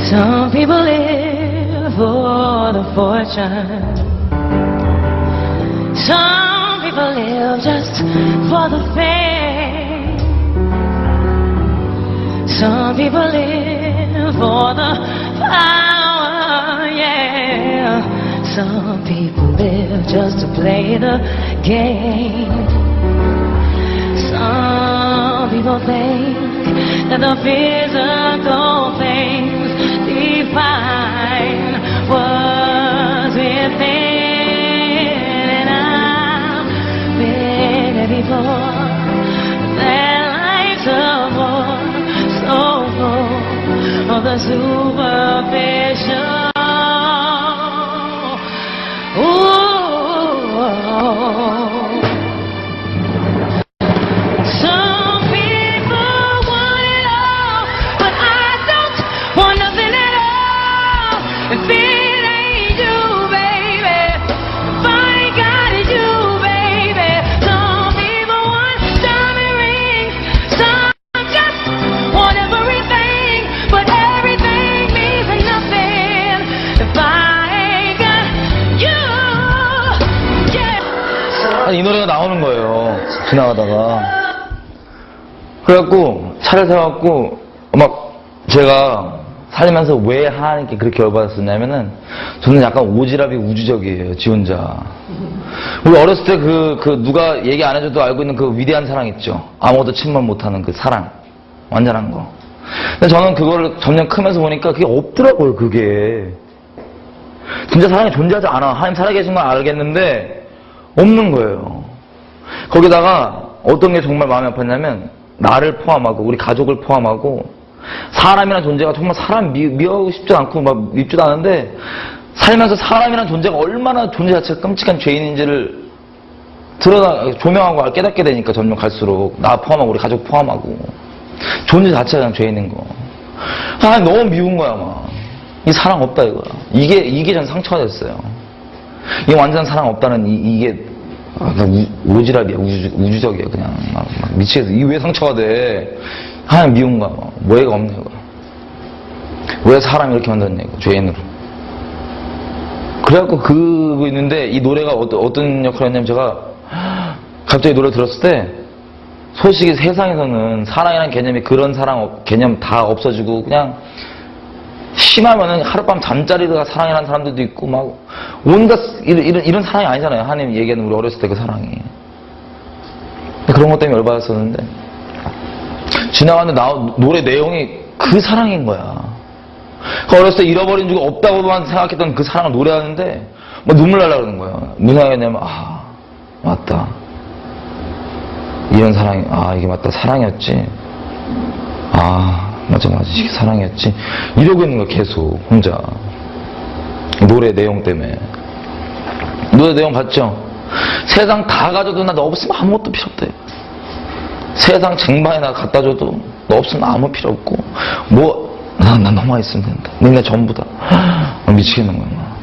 B: Some people live for the fortune. Some people live just for the fame. Some people live for the power, yeah. Some people live just to play the game. Some people think that the physical things define what's within, and I've been there before. That life's a bore, so full of the superficial. Ooh. Some people want it all, but I don't want nothing at all. If it ain't you, baby, if I ain't got it, you, baby. Some people want diamond rings, some just want everything, but everything means nothing if I ain't got you, yeah.
A: 이 노래가 나오는 거예요. 지나가다가. 그래갖고 차를 세워갖고 막 제가 살면서 왜 하나님께 그렇게 열받았었냐면은 저는 약간 오지랖이 우주적이에요. 지 혼자. 우리 어렸을 때 그 누가 얘기 안 해줘도 알고 있는 그 위대한 사랑 있죠. 아무것도 침몰 못하는 그 사랑. 완전한 거. 근데 저는 그거를 점점 크면서 보니까 그게 없더라고요. 그게. 진짜 사랑이 존재하지 않아. 하나님 살아계신 건 알겠는데 없는 거예요. 거기다가 어떤 게 정말 마음이 아팠냐면 나를 포함하고 우리 가족을 포함하고 사람이라는 존재가 정말 사람 미워하고 싶지 않고 막 밉지도 않은데 살면서 사람이라는 존재가 얼마나 존재 자체가 끔찍한 죄인인지를 조명하고 깨닫게 되니까 점점 갈수록 나 포함하고 우리 가족 포함하고 존재 자체가 그냥 죄 있는 거. 너무 미운 거야 막. 이 사랑 없다 이거야. 이게 전 상처가 됐어요. 이 완전 사랑 없다는 이게 오지랖이야. 우주적이야 그냥 막 미치겠어. 이게 왜 상처가 돼? 미운 거야. 뭐해가 없네 이거. 왜 사람 이렇게 만들었냐 이거. 죄인으로. 그래갖고 그거 있는데 이 노래가 어떤 역할을 했냐면 제가 갑자기 노래 들었을 때 솔직히 세상에서는 사랑이라는 개념이 그런 사랑 개념 다 없어지고 그냥 심하면은 하룻밤 잠자리가 사랑이라는 사람들도 있고 막 온갖 이런 사랑이 아니잖아요. 하나님 얘기하는 우리 어렸을 때 그 사랑이. 그런 것 때문에 열받았었는데 지나가는 노래 내용이 그 사랑인 거야. 어렸을 때 잃어버린 적 없다고만 생각했던 그 사랑을 노래하는데 막 눈물 날라 그러는 거야. 무슨 생각이냐면 맞다. 이런 사랑이 이게 맞다. 사랑이었지. 맞아 이게 사랑이었지. 이러고 있는 거야 계속 혼자. 노래 내용 때문에. 노래 내용 봤죠? 세상 다 가져도 나 너 없으면 아무것도 필요 없대. 세상 쟁반에나 갖다 줘도 너 없으면 아무 필요 없고 난 너만 있으면 된다. 너네 전부다. 미치겠는 거야.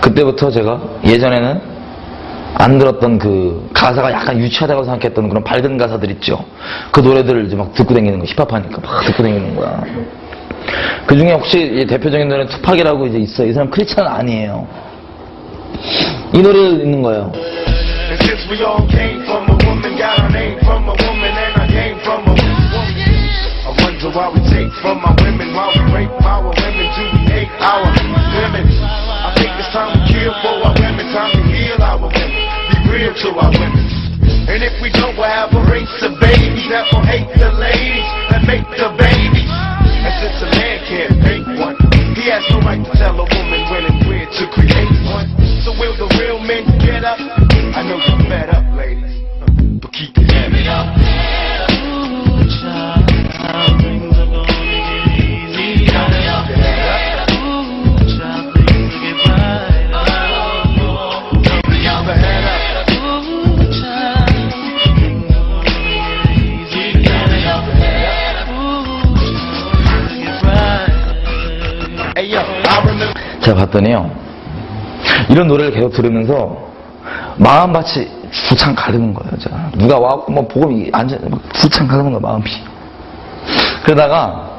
A: 그때부터 제가 예전에는 안 들었던 그 가사가 약간 유치하다고 생각했던 그런 밝은 가사들 있죠. 그 노래들을 이제 막 듣고 다니는 거. 힙합하니까 막 듣고 다니는 거야. 그 중에 혹시 대표적인 노래는 투팍이라고 이제 있어요. 이 사람 크리스찬은 아니에요. 이 노래 있는 거예요.
E: So why we take from our women, why we rape our women, do we hate our women? I think it's time to kill for our women, time to heal our women, be real to our women. And if we don't, we'll have a race of babies that will hate the ladies that make the babies. And since a man can't make one, he has no right to tell a woman when and where to create one. So will the real men get up? I know you're fed up, ladies, but keep your head up.
A: 제가 봤더니요 이런 노래를 계속 들으면서 마음밭이 부창 가르는 거예요. 제가 누가 와갖고 뭐 보고 앉아 부창 가르는 거야 마음이. 그러다가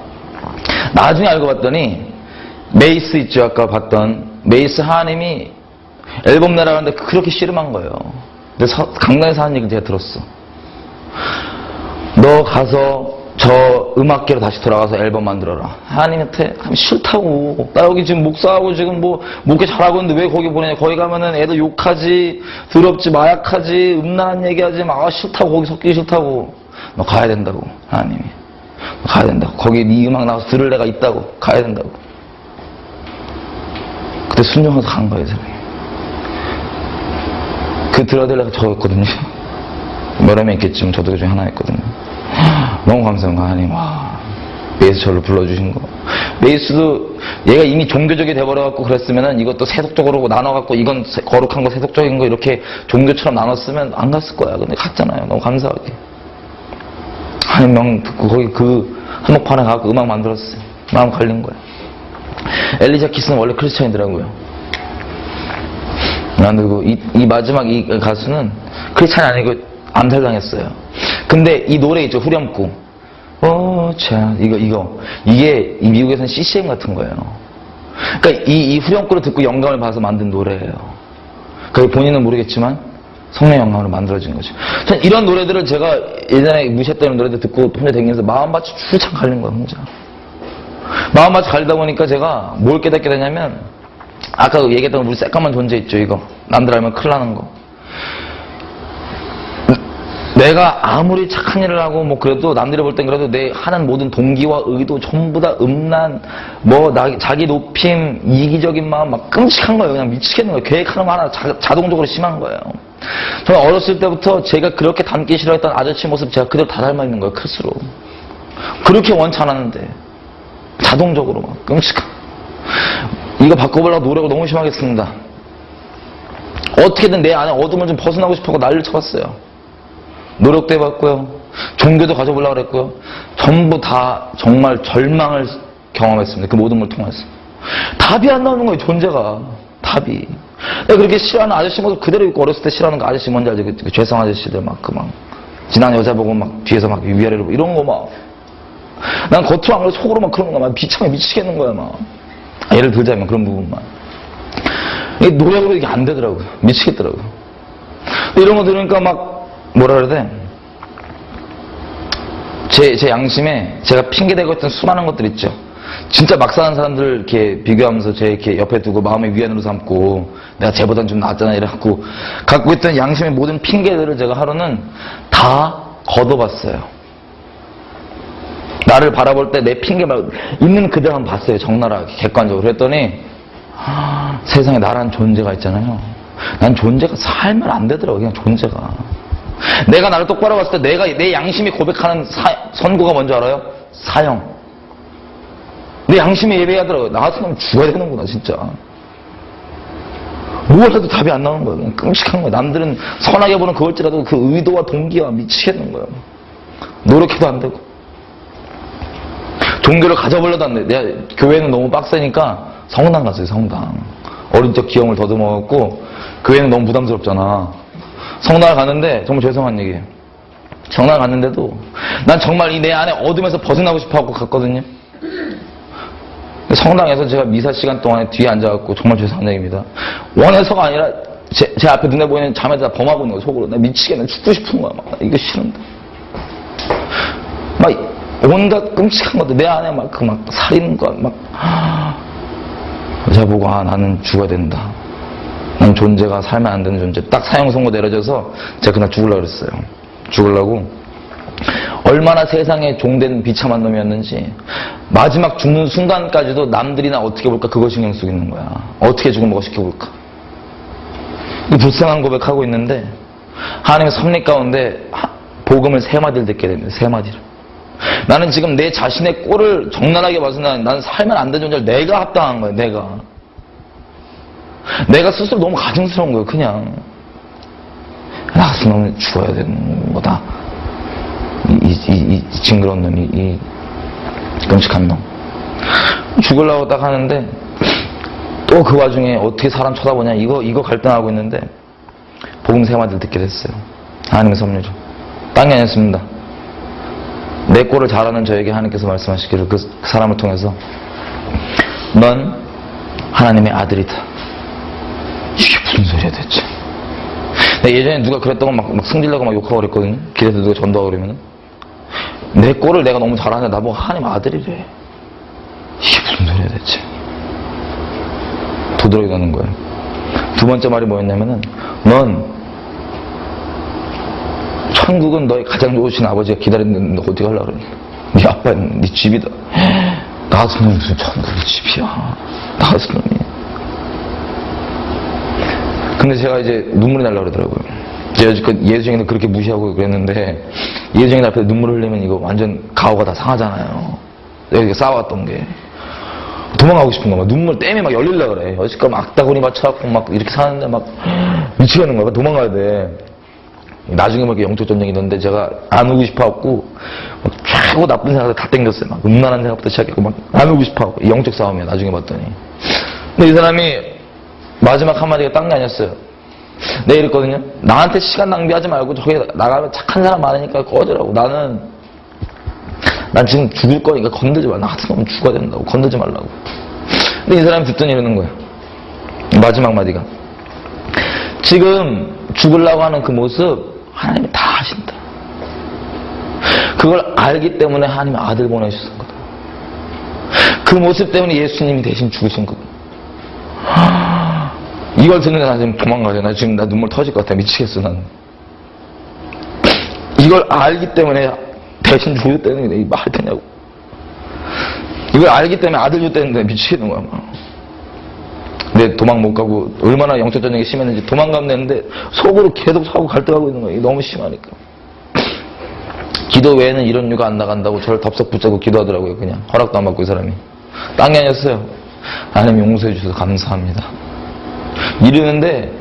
A: 나중에 알고 봤더니 메이스 있죠. 아까 봤던 메이스 하나님이 앨범 내라는데 그렇게 씨름한 거예요. 근데 강단에서 하는 얘기를 제가 들었어. 너 가서 저 음악계로 다시 돌아가서 앨범 만들어라. 하나님한테 싫다고. 나 여기 지금 목사하고 지금 목회 잘하고 있는데 왜 거기 보내냐. 거기 가면은 애들 욕하지, 더럽지, 마약하지, 음란한 얘기하지, 싫다고. 거기 섞이기 싫다고. 너 가야 된다고. 하나님이. 너 가야 된다고. 거기 네 음악 나와서 들을 애가 있다고. 가야 된다고. 그때 순종해서 간 거예요, 사람이. 그 들어야 될 애가 저였거든요. 여러 명 있겠지만 저도 그 중에 하나였거든요. 너무 감사합니다. 하나님. 메이스 저를 불러주신 거. 메이스도 얘가 이미 종교적이 돼버려갖고 그랬으면은 이것도 세속적으로 나눠갖고 이건 거룩한 거 세속적인 거 이렇게 종교처럼 나눴으면 안 갔을 거야. 근데 갔잖아요. 너무 감사하게. 하나님 명 듣고 거기 그 한복판에 가갖고 음악 만들었어요. 마음 걸린 거야. 엘리자 키스는 원래 크리스찬이더라고요. 그리고 이 마지막 이 가수는 크리스찬이 아니고 암살당했어요. 근데 이 노래 있죠. 후렴구. 자, 이게 미국에서는 CCM 같은 거예요. 그러니까 이 후렴구를 듣고 영감을 받아서 만든 노래예요. 그러니까 본인은 모르겠지만 성령의 영감으로 만들어진 거죠. 전 이런 노래들을 제가 예전에 무시했던 노래들 듣고 혼자 다니면서 마음밭이 주창 갈린 거예요, 혼자. 마음밭이 갈리다 보니까 제가 뭘 깨닫게 되냐면 아까 얘기했던 우리 새까만 존재 있죠, 이거. 남들 알면 큰일 나는 거. 내가 아무리 착한 일을 하고 그래도 남들이 볼 땐 그래도 내 하는 모든 동기와 의도 전부 다 음란 자기 높임 이기적인 마음 막 끔찍한 거예요. 그냥 미치겠는 거예요. 계획하는 거 하나 자동적으로 심한 거예요. 저는 어렸을 때부터 제가 그렇게 닮기 싫어했던 아저씨 모습 제가 그대로 다 닮아 있는 거예요. 클수록 그렇게 원치 않았는데 자동적으로 막 끔찍한. 이거 바꿔보려고 노력을 너무 심하게 했습니다. 어떻게든 내 안에 어둠을 좀 벗어나고 싶어서 난리를 쳐봤어요. 노력도 해봤고요. 종교도 가져보려고 그랬고요. 전부 다 정말 절망을 경험했습니다. 그 모든 걸 통해서. 답이 안 나오는 거예요, 존재가. 답이. 내가 그렇게 싫어하는 아저씨 모습 그대로 있고, 어렸을 때 싫어하는 그 아저씨 뭔지 알지? 그 죄성 아저씨들 지난 여자 보고 뒤에서 위아래로 보고 이런 거 난 겉으로 안 그래도 속으로 그런 거 비참해 미치겠는 거야, 예를 들자면 그런 부분만. 이게 노력으로 이게 안 되더라고요. 미치겠더라고요. 이런 거 들으니까 뭐라 그래야 돼? 제 양심에 제가 핑계대고 있던 수많은 것들 있죠. 진짜 막 사는 사람들 이렇게 비교하면서 제 이렇게 옆에 두고 마음의 위안으로 삼고 내가 쟤보단 좀 낫잖아 이래갖고 갖고 있던 양심의 모든 핑계들을 제가 하루는 다 걷어봤어요. 나를 바라볼 때 내 핑계 말고 있는 그대로 한번 봤어요. 적나라하게 객관적으로. 그랬더니 세상에 나란 존재가 있잖아요. 난 존재가 살면 안 되더라고. 그냥 존재가. 내가 나를 똑바로 봤을 때 내 양심이 고백하는 선고가 뭔지 알아요? 사형. 내 양심이 예배하더라고요. 나 같은 놈은 죽어야 되는구나 진짜. 뭘 해도 답이 안 나오는 거예요. 그냥 끔찍한 거예요. 남들은 선하게 보는 그걸지라도 그 의도와 동기와 미치겠는 거예요. 노력해도 안 되고. 종교를 가져보려도 안 돼. 내가 교회는 너무 빡세니까 성당 갔어요. 성당. 어린 적 기억을 더듬어갖고 교회는 너무 부담스럽잖아. 성당을 갔는데 정말 죄송한 얘기예요. 성당을 갔는데도 난 정말 이 내 안에 어둠에서 벗어나고 싶어하고 갔거든요. 성당에서 제가 미사 시간 동안에 뒤에 앉아갖고 정말 죄송한 얘기입니다. 원해서가 아니라 제 앞에 눈에 보이는 잠에다 범하고 있는 거야 속으로. 나 미치겠네. 죽고 싶은 거야. 나 이거 싫은데. 온갖 끔찍한 것들 내 안에 살인과 여자 보고 나는 죽어야 된다. 난 존재가 살면 안 되는 존재. 딱 사형 선고 내려져서 제가 그날 죽으려고 그랬어요. 죽으려고. 얼마나 세상에 종된 비참한 놈이었는지 마지막 죽는 순간까지도 남들이 나 어떻게 볼까 그거 신경 쓰고 있는 거야. 어떻게 죽으면 멋있게 볼까. 이 불쌍한 고백하고 있는데 하나님의 섭리 가운데 복음을 3마디를 듣게 됩니다. 3마디를. 나는 지금 내 자신의 꼴을 적나라하게 봐서 나는 살면 안 되는 존재를 내가 합당한 거야. 내가 스스로 너무 가증스러운 거예요. 그냥 나 같은 놈은 죽어야 되는 거다. 이 징그러운 놈, 이 끔찍한 놈. 죽으려고 딱 하는데 또 그 와중에 어떻게 사람 쳐다보냐 이거 갈등하고 있는데 복음 3마디를 듣게 됐어요. 하나님의 섭리로. 딴 게 아니었습니다. 내 꼴을 잘 아는 저에게 하나님께서 말씀하시기를 그 사람을 통해서 넌 하나님의 아들이다. 이게 무슨 소리야 대체. 예전에 누가 그랬던 거 막 승질내고 욕하고 그랬거든요. 길에서 누가 전도하고 그러면은 내 꼴을 내가 너무 잘하는데 나보고 하나님 아들이래. 이게 무슨 소리야 대체. 도드라기 나는 거예요. 두 번째 말이 뭐였냐면은 넌 천국은 너의 가장 좋으신 아버지가 기다리는데 어디 가려고 그러니? 네 아빠는 네 집이다. 나 같은 놈이 무슨 천국의 집이야. 나 같은 놈이. 근데 제가 이제 눈물이 나려고 그러더라고요. 제가 여지껏 예수쟁이는 그렇게 무시하고 그랬는데 예수쟁이 앞에 눈물을 흘리면 이거 완전 가오가 다 상하잖아요. 여기가 싸워왔던 게. 도망가고 싶은 거야. 눈물 땜이 열리려고 그래. 여지껏 악다구니 맞춰갖고 이렇게 사는데 미치겠는 거야. 도망가야 돼. 나중에 이렇게 영적 전쟁이던데 제가 안 오고 싶어갖고 최고 나쁜 생각들 다 땡겼어요. 음란한 생각부터 시작했고 안 오고 싶어갖고 영적 싸움이야. 나중에 봤더니. 근데 이 사람이 마지막 한마디가 딴 게 아니었어요. 내가 이랬거든요. 나한테 시간 낭비하지 말고 저기 나가면 착한 사람 많으니까 꺼지라고. 난 지금 죽을 거니까 건들지 마. 나 같은 놈은 죽어야 된다고. 건들지 말라고. 근데 이 사람이 듣더니 이러는 거예요. 마지막 마디가. 지금 죽으려고 하는 그 모습 하나님이 다 아신다. 그걸 알기 때문에 하나님의 아들 보내주신 거다. 그 모습 때문에 예수님이 대신 죽으신 거다. 이걸 듣는데 나 지금 도망가야 돼. 나 눈물 터질 것 같아. 미치겠어 나는. 이걸 알기 때문에 대신 죽였다는 게 말이 되냐고. 이걸 알기 때문에 아들 줬다는데 미치겠는 거야. 근데 도망 못 가고 얼마나 영적 전쟁이 심했는지 도망가면 되는데 속으로 계속 사고 갈등하고 있는 거야. 너무 심하니까. 기도 외에는 이런 유가 안 나간다고 저를 덥석 붙잡고 기도하더라고요. 그냥 허락도 안 받고 이 사람이. 딴 게 아니었어요. 하나님 용서해 주셔서 감사합니다. 이러는데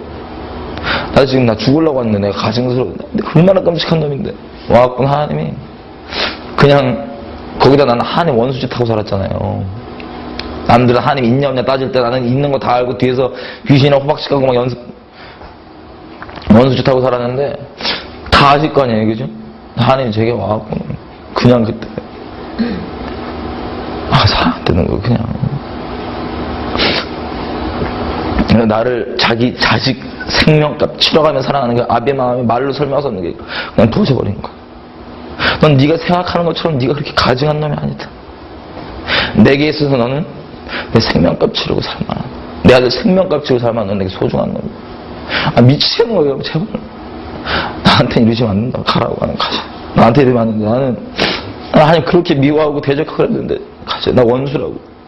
A: 나 지금 나 죽으려고 왔는데 내가 가증스러운데 얼마나 끔찍한 놈인데 와갖고 하나님이 그냥 거기다 나는 하나님 원수짓 하고 살았잖아요. 남들은 하나님 있냐 없냐 따질 때 나는 있는 거 다 알고 뒤에서 귀신이나 호박씨 가고 막 원수짓 하고 살았는데 다 아실 거 아니에요, 그죠? 하나님이 제게 와갖고 그냥 그때 사랑한다는 거 그냥 나를 자기 자식 생명값 치러가며 사랑하는 게 아비의 마음이 말로 설명할 수 없는 게 그냥 부어져버린 거야. 넌 네가 생각하는 것처럼 네가 그렇게 가증한 놈이 아니다. 내게 있어서 너는 내 생명값 치르고 살만한, 내 아들 생명값 치르고 살만한 넌 내게 소중한 놈이야. 미치겠는 거예요. 제발 나한테 이러시면 안 된다. 가라고. 하는 가자. 나한테 이러면 안 된다. 나는 하나님 그렇게 미워하고 대적하고 그랬는데 가자. 나 원수라고.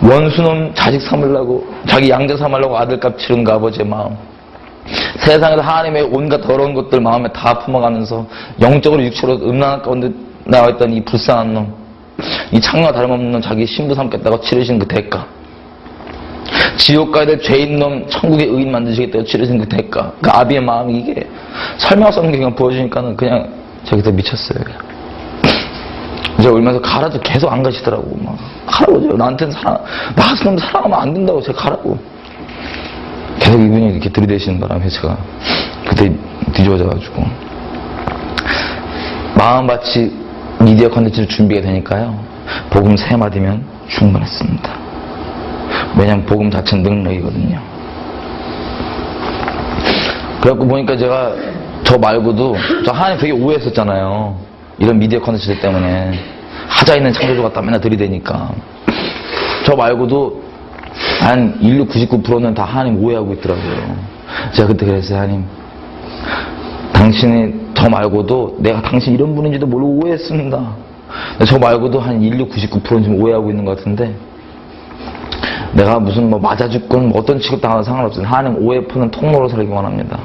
A: 원수놈 자식 삼으려고 자기 양자 삼으려고 아들값 치른 그 아버지의 마음, 세상에서 하나님의 온갖 더러운 것들 마음에 다 품어가면서 영적으로 육체로 음란한 가운데 나와있던 이 불쌍한 놈, 이 창녀와 다름없는 놈 자기 신부 삼겠다고 치르신 그 대가, 지옥 가야 될 죄인 놈 천국의 의인 만드시겠다고 치르신 그 대가, 그 아비의 마음이 이게 설명할 수 없는 게 그냥 부어지니까는 그냥 저기서 미쳤어요. 그냥. 이제 울면서 가라도 계속 안 가시더라고. 막 가라고. 나한테는 나 같은 놈 사랑하면 안 된다고. 제가 가라고. 계속 이분이 이렇게 들이대시는 바람에 제가 그때 뒤집어져가지고 마음밭이 미디어 컨텐츠를 준비가 되니까요. 복음 3마디면 충분했습니다. 왜냐면 복음 자체는 능력이거든요. 그래갖고 보니까 제가 저 말고도 저 하나님 되게 오해했었잖아요. 이런 미디어 컨텐츠들 때문에 하자 있는 창조주 같다 맨날 들이대니까. 저 말고도 한 인류 99%는 다 하나님 오해하고 있더라고요. 제가 그때 그랬어요. 하나님, 당신이 저 말고도 내가 당신 이런 분인지도 모르고 오해했습니다. 저 말고도 한 인류 99%는 지금 오해하고 있는 것 같은데 내가 무슨 뭐 맞아 죽건 뭐 어떤 취급 당하는 상관없어요. 하나님 오해 푸는 통로로 살기만 합니다.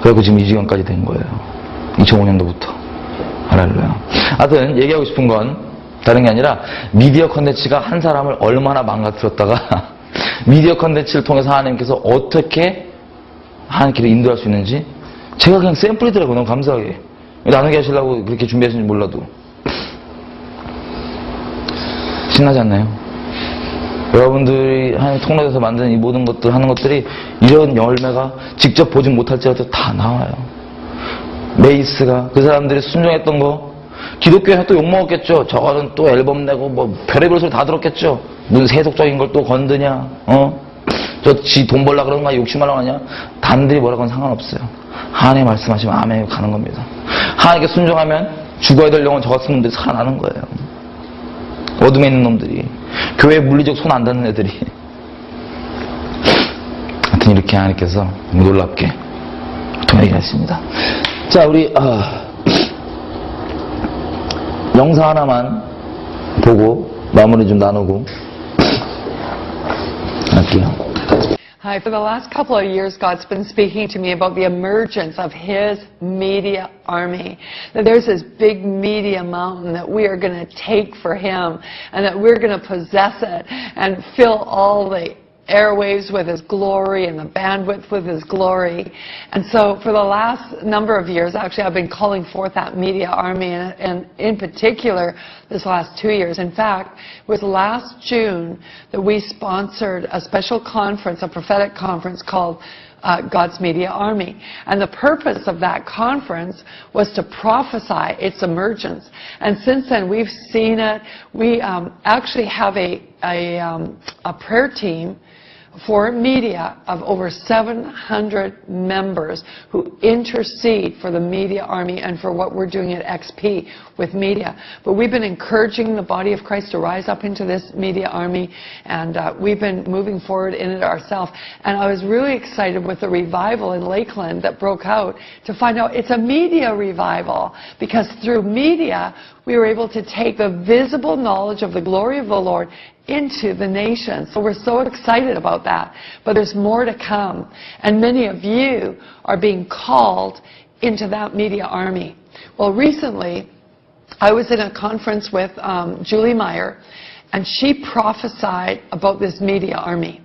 A: 그래서 지금 이 시간까지 된 거예요. 2005년도부터. 할렐루야. 하여튼 얘기하고 싶은 건 다른 게 아니라 미디어 컨텐츠가 한 사람을 얼마나 망가뜨렸다가 미디어 컨텐츠를 통해서 하나님께서 어떻게 하나님 길을 인도할 수 있는지 제가 그냥 샘플이더라고요. 너무 감사하게. 나누게 하시려고 그렇게 준비하시는지 몰라도. 신나지 않나요? 여러분들이 하나님 통로에서 만드는 이 모든 것들 하는 것들이 이런 열매가 직접 보지 못할지라도 다 나와요. 메이스가 그 사람들이 순종했던 거, 기독교에서 또 욕먹었겠죠. 저거는 또 앨범 내고 뭐 별의별 소리 다 들었겠죠. 무슨 세속적인 걸 또 건드냐, 저 지 돈 벌라 그러는 거야, 욕심하려고 하냐. 단들이 뭐라고는 상관없어요. 하나님 말씀하시면 아멘 가는 겁니다. 하나님께 순종하면 죽어야 될 영혼 저 같은 놈들이 살아나는 거예요. 어둠에 있는 놈들이, 교회에 물리적 손 안 닿는 애들이. 하여튼 이렇게 하나님께서 놀랍게 통하게 했습니다. 자, 우리 영상 하나만 보고 마무리 좀 나누고 할게요.
F: Hi, for the last couple of years, God's been speaking to me about the emergence of His media army. That there's this big media mountain that we are going to take for Him, and that we're going to possess it and fill all the airwaves with His glory and the bandwidth with His glory. And so for the last number of years, actually, I've been calling forth that media army, and in particular, this last 2 years. In fact, it was last June that we sponsored a special conference, a prophetic conference called God's Media Army. And the purpose of that conference was to prophesy its emergence. And since then, we've seen it. We actually have a prayer team for media of over 700 members who intercede for the media army and for what we're doing at XP with media. But we've been encouraging the body of Christ to rise up into this media army, and we've been moving forward in it ourselves. And I was really excited with the revival in Lakeland that broke out to find out it's a media revival, because through media we were able to take the visible knowledge of the glory of the Lord into the nations. So we're so excited about that. But there's more to come. And many of you are being called into that media army. Well, recently, I was in a conference with Julie Meyer, and she prophesied about this media army.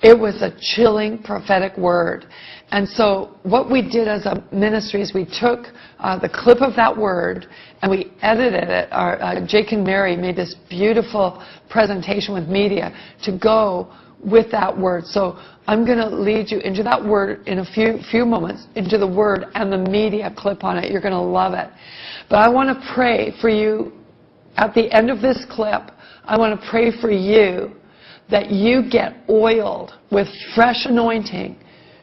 F: It was a chilling prophetic word. And so what we did as a ministry is we took the clip of that word and we edited it. Jake and Mary made this beautiful presentation with media to go with that word. So I'm going to lead you into that word in a few moments, into the word and the media clip on it. You're going to love it. But I want to pray for you at the end of this clip. I want to pray for you that you get oiled with fresh anointing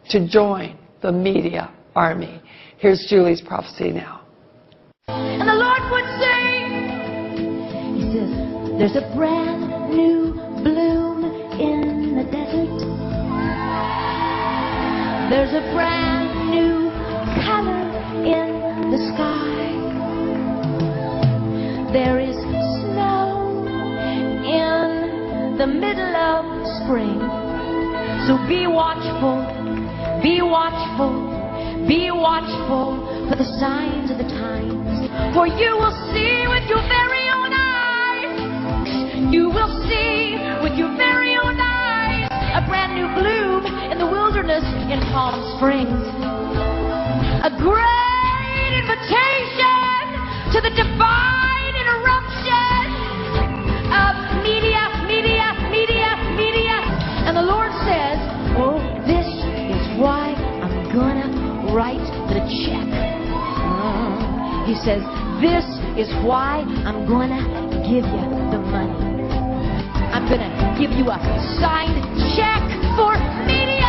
F: to join the media army. Here's Julie's prophecy now.
B: And the Lord would say, He says, there's a brand new bloom in the desert. There's a brand new color in the sky. There is snow in the middle of spring. So be watchful, be watchful, be watchful for the signs of the times. For you will see with your very own eyes. You will see with your very own eyes a brand new bloom in the wilderness in Palm Springs. A great invitation to the divine interruption of media. And the Lord says, oh, this is why I'm gonna write the check. He says, this is why I'm gonna give you the money. I'm gonna give you a signed check for media.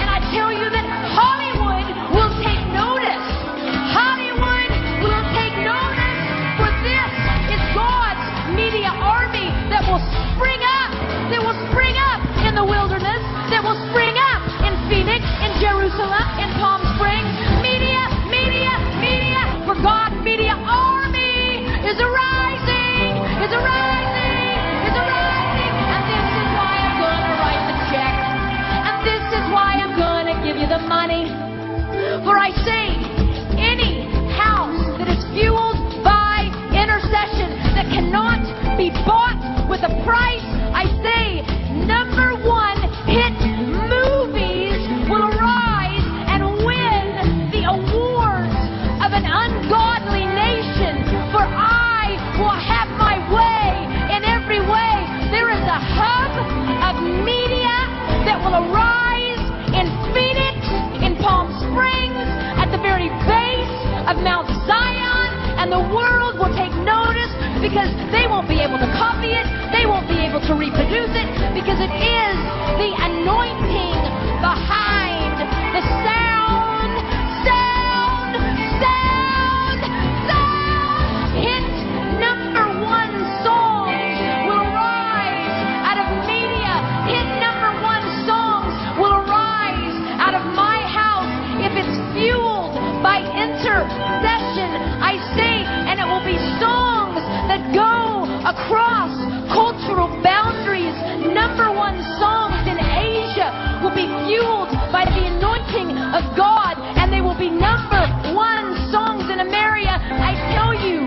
B: And I tell you that Hollywood will take notice. Hollywood will take notice, for this is God's media army that will spring up. That will spring up in the wilderness. That will spring up in Phoenix, in Jerusalem, in Palm Springs. Media. For God's media army is arising. And this is why I'm going to write the check. And this is why I'm going to give you the money. For I say, any house that is fueled by intercession that cannot be bought with a price, I say, number one, hit movies will arise and win the awards of an ungodly nation. For I will have my way in every way. There is a hub of media that will arise in Phoenix, in Palm Springs, at the very base of Mount Zion, and the world will take notice because they won't be able to copy it, they won't be able to reproduce it, because it is the anointing behind the sound. Hit number one songs will arise out of media. Hit number one songs will arise out of my house if it's fueled by intercession. I say, and it will be songs that go across cultural boundaries. Number one songs in Asia will be fueled by the anointing of God, and they will be number one songs in America. I tell you,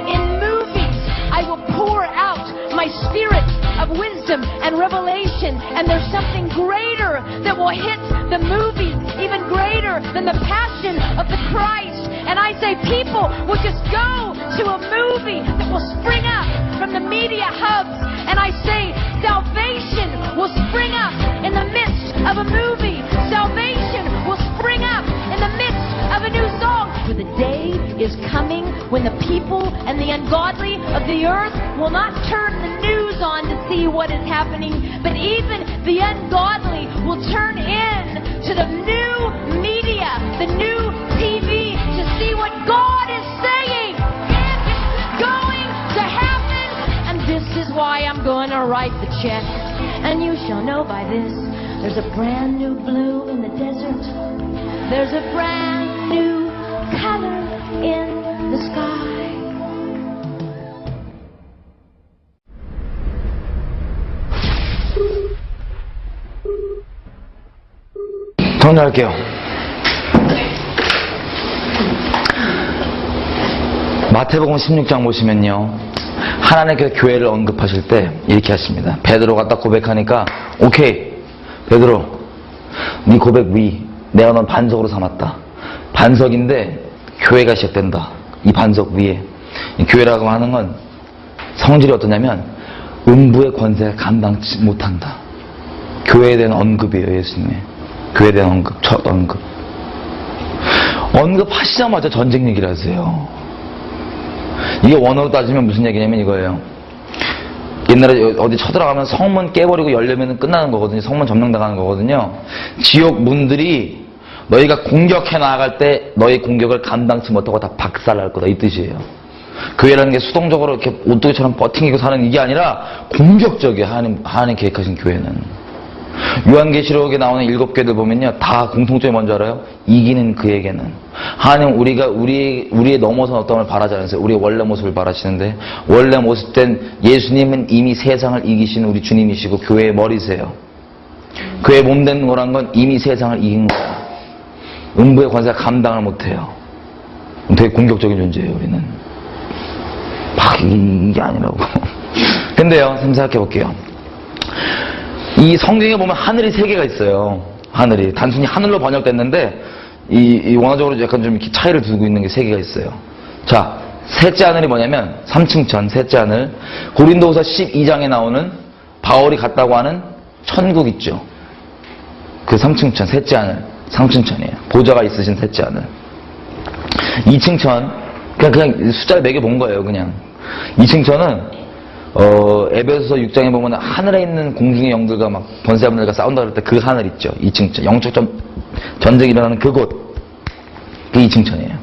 B: in movies, I will pour out my spirit of wisdom and revelation, and there's something greater that will hit the movies, even greater than the passion of the Christ. And I say people will just go to a movie that will spring up from the media hubs. And I say salvation will spring up in the midst of a movie. Salvation will spring up in the midst of a new song. For the day is coming when the people and the ungodly of the earth will not turn the news on to see what is happening, but even the ungodly will turn in to the new media, the new TV, to see what God is saying. It's going to happen, and this is why I'm going to write the check. And you shall know by this, there's a brand new bloom in the desert. There's a brand new color in the sky.
A: 정리할게요. 마태복음 16장 보시면요, 하나님께서 교회를 언급하실 때 이렇게 하십니다. 베드로가 딱 고백하니까 오케이 베드로 네 고백 내가 넌 반석으로 삼았다. 반석인데 교회가 시작된다. 이 반석 위에 이 교회라고 하는 건 성질이 어떠냐면 음부의 권세가 감당치 못한다. 교회에 대한 언급이에요. 예수님의 교회에 대한 언급, 첫 언급. 언급하시자마자 전쟁 얘기를 하세요. 이게 원어로 따지면 무슨 얘기냐면 이거예요. 옛날에 어디 쳐들어가면 성문 깨버리고 열려면 끝나는 거거든요. 성문 점령당하는 거거든요. 지옥 문들이 너희가 공격해 나아갈 때 너희 공격을 감당치 못하고 다 박살날 거다 이 뜻이에요. 교회라는 게 수동적으로 이렇게 오뚜기처럼 버팅기고 사는 이게 아니라 공격적이에요. 하나님 계획하신 교회는. 요한계시록에 나오는 7개들 보면요. 다 공통점이 뭔지 알아요? 이기는 그에게는. 하나님 우리가 우리의 넘어선 어떤 걸 바라지 않으세요. 우리의 원래 모습을 바라시는데 원래 모습 된 예수님은 이미 세상을 이기신 우리 주님이시고 교회의 머리세요. 교회 몸된 거란 건 이미 세상을 이긴 거야. 음부의 권세가 감당을 못해요. 되게 공격적인 존재예요. 우리는. 막 이게 아니라고. 근데요. 생각해 볼게요. 이 성경에 보면 하늘이 3개가 있어요. 하늘이. 단순히 하늘로 번역됐는데, 이 원어적으로 약간 좀 이렇게 차이를 두고 있는 게 3개가 있어요. 자, 셋째 하늘이 뭐냐면, 3층천, 셋째 하늘. 고린도후서 12장에 나오는 바울이 갔다고 하는 천국 있죠. 그 3층천, 셋째 하늘. 3층천이에요. 보좌가 있으신 셋째 하늘. 2층천, 그냥 숫자를 매겨본 거예요, 그냥. 2층천은, 에베소서 6장에 보면 하늘에 있는 공중의 영들과 막 번세자분들과 싸운다 그럴 때 그 하늘 있죠. 2층천. 영적 전쟁이 일어나는 그곳. 그 2층천이에요.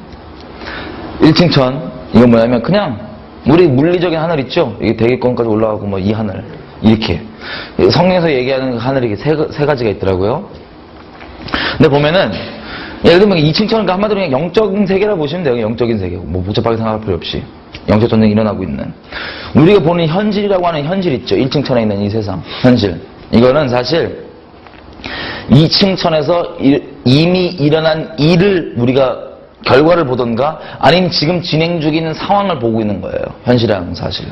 A: 1층천. 이건 뭐냐면 그냥 우리 물리적인 하늘 있죠. 이게 대기권까지 올라가고 뭐 이 하늘. 이렇게. 성경에서 얘기하는 하늘이 세 가지가 있더라고요. 근데 보면은 예를 들면 2층천은 한마디로 그냥 영적인 세계라고 보시면 돼요. 영적인 세계. 뭐 복잡하게 생각할 필요 없이. 영적 전쟁이 일어나고 있는. 우리가 보는 현실이라고 하는 현실 있죠. 1층천에 있는 이 세상. 현실. 이거는 사실 2층천에서 이미 일어난 일을 우리가 결과를 보던가 아니면 지금 진행 중에 있는 상황을 보고 있는 거예요. 현실이라는 사실.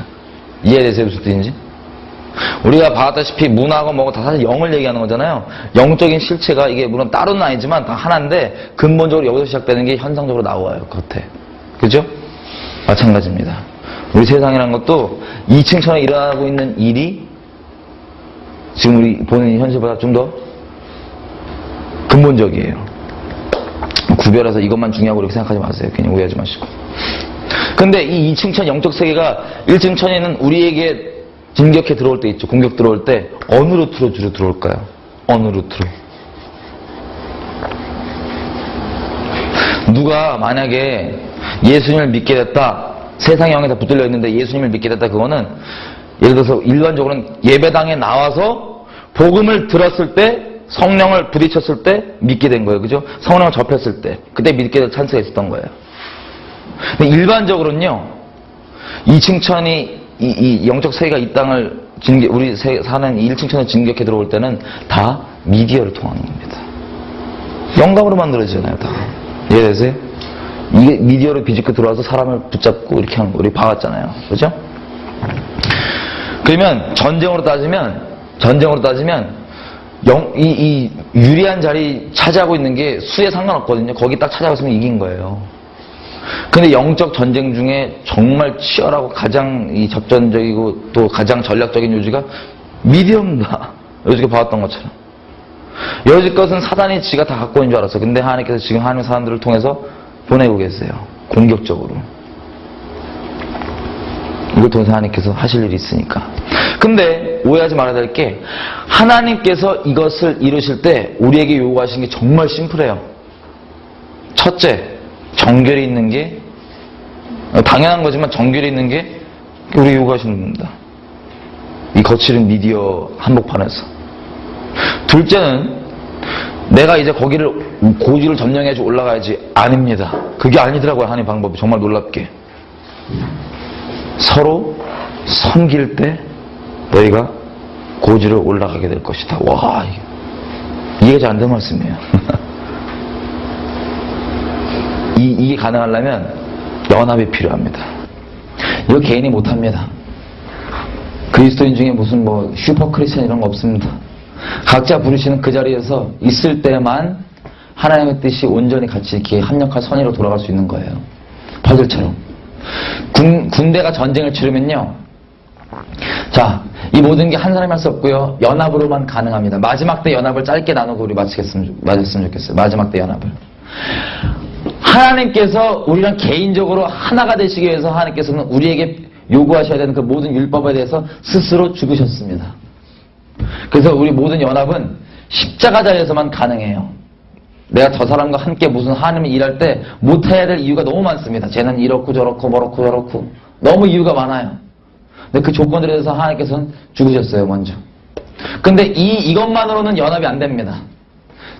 A: 이해되세요? 무슨 뜻인지? 우리가 봤다시피 문하고 뭐고 다 사실 영을 얘기하는 거잖아요. 영적인 실체가 이게 물론 따로는 아니지만 다 하나인데 근본적으로 여기서 시작되는 게 현상적으로 나와요. 겉에. 그죠? 마찬가지입니다. 우리 세상이라는 것도 2층천에 일어나고 있는 일이 지금 우리 보는 현실보다 좀 더 근본적이에요. 구별해서 이것만 중요하고 이렇게 생각하지 마세요. 괜히 오해하지 마시고. 근데 이 2층천 영적 세계가 1층천에는 우리에게 진격해 들어올 때 있죠. 공격 들어올 때 어느 루트로 주로 들어올까요? 어느 루트로? 누가 만약에 예수님을 믿게 됐다. 세상의 영에 다 붙들려 있는데 예수님을 믿게 됐다. 그거는 예를 들어서 일반적으로는 예배당에 나와서 복음을 들었을 때 성령을 부딪혔을 때 믿게 된 거예요. 그죠? 성령을 접했을 때 그때 믿게 될 찬스가 있었던 거예요. 근데 일반적으로는요. 2층천이 이 영적 세계가 이 땅을 우리 사는 1층천에 진격해 들어올 때는 다 미디어를 통하는 겁니다. 영감으로 만들어지잖아요. 다. 이해되세요? 이게 미디어로 비집고 들어와서 사람을 붙잡고 이렇게 하는 거 우리 봐왔잖아요. 그죠? 그러면 전쟁으로 따지면 이 유리한 자리 차지하고 있는 게 수에 상관없거든요. 거기 딱 찾아갔으면 이긴 거예요. 근데 영적 전쟁 중에 정말 치열하고 가장 이 접전적이고 또 가장 전략적인 요지가 미디어입니다. 요지가 봐왔던 것처럼. 여지껏은 사단이 지가 다 갖고 있는 줄 알았어요. 근데 하나님께서 지금 하나님의 사람들을 통해서 보내고 계세요. 공격적으로. 이걸 통해서 하나님께서 하실 일이 있으니까. 근데 오해하지 말아야 될 게 하나님께서 이것을 이루실 때 우리에게 요구하신 게 정말 심플해요. 첫째, 정결이 있는 게 당연한 거지만 정결이 있는 게 우리 요구하시는 겁니다. 이 거칠은 미디어 한복판에서. 둘째는 내가 이제 거기를 고지를 점령해서 올라가야지. 아닙니다. 그게 아니더라고요. 하나님 방법이 정말 놀랍게. 서로 섬길 때 너희가 고지를 올라가게 될 것이다. 와, 이해가 잘 안 되는 말씀이에요. 이게 가능하려면 연합이 필요합니다. 이거 개인이 못합니다. 그리스도인 중에 무슨 뭐 슈퍼 크리스천 이런 거 없습니다. 각자 부르시는 그 자리에서 있을 때만 하나님의 뜻이 온전히 같이 이렇게 합력할 선의로 돌아갈 수 있는 거예요. 바울처럼. 군대가 전쟁을 치르면요. 자, 이 모든 게 한 사람이 할 수 없고요. 연합으로만 가능합니다. 마지막 때 연합을 짧게 나누고 우리 마쳤으면 좋겠어요. 마지막 때 연합을. 하나님께서 우리랑 개인적으로 하나가 되시기 위해서 하나님께서는 우리에게 요구하셔야 되는 그 모든 율법에 대해서 스스로 죽으셨습니다. 그래서 우리 모든 연합은 십자가 자리에서만 가능해요. 내가 저 사람과 함께 무슨 하나님이 일할 때 못해야 될 이유가 너무 많습니다. 쟤는 이렇고 저렇고 뭐렇고 저렇고 너무 이유가 많아요. 근데 그 조건들에 대해서 하나님께서는 죽으셨어요, 먼저. 근데 이것만으로는 연합이 안 됩니다.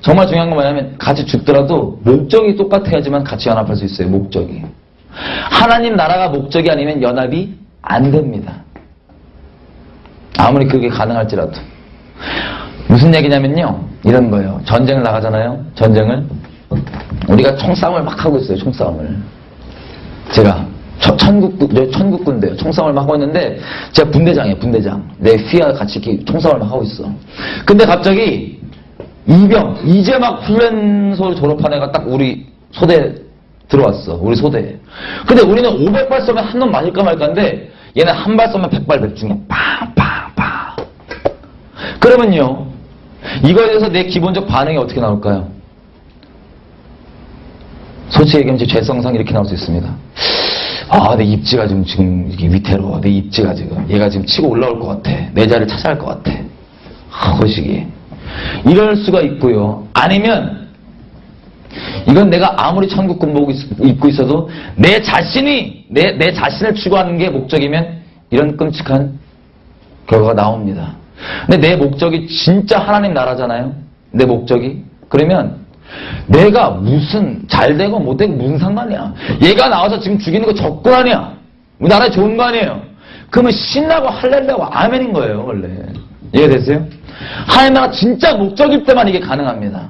A: 정말 중요한 건 뭐냐면 같이 죽더라도 목적이 똑같아야지만 같이 연합할 수 있어요, 목적이. 하나님 나라가 목적이 아니면 연합이 안 됩니다. 아무리 그게 가능할지라도. 무슨 얘기냐면요, 이런 거예요. 전쟁을 나가잖아요. 전쟁을. 우리가 총싸움을 막 하고 있어요, 총싸움을. 제가 천국군대요. 총싸움을 막 하고 있는데 제가 분대장이에요, 분대장. 내 휘하 같이 이렇게 총싸움을 막 하고 있어. 근데 갑자기 이병, 이제 막 훈련소 졸업한 애가 딱 우리 소대에 들어왔어. 우리 소대에. 근데 우리는 500발 쏘면 한 놈 맞을까 말까인데 얘는 한 발 쏘면 100발 100중에 팡팡팡. 그러면요, 이거에 대해서 내 기본적 반응이 어떻게 나올까요? 솔직히 얘기하면 제 죄성상 이렇게 나올 수 있습니다. 아, 내 입지가 지금 이게 위태로워. 내 입지가 지금 얘가 지금 치고 올라올 것 같아. 내 자리를 차지할 것 같아. 거시기. 이럴 수가 있고요. 아니면 이건 내가 아무리 천국 군복 입고 있어도 내 자신이 내 자신을 추구하는 게 목적이면 이런 끔찍한 결과가 나옵니다. 근데 내 목적이 진짜 하나님 나라잖아요. 내 목적이. 그러면 내가 무슨 잘되고 못되고 무슨 상관이야. 얘가 나와서 지금 죽이는 거 적군 아니야. 우리 나라에 좋은 거 아니에요. 그러면 신나고 할렐루야고 아멘인 거예요, 원래. 이해되세요? 하나님 나라 진짜 목적일 때만 이게 가능합니다.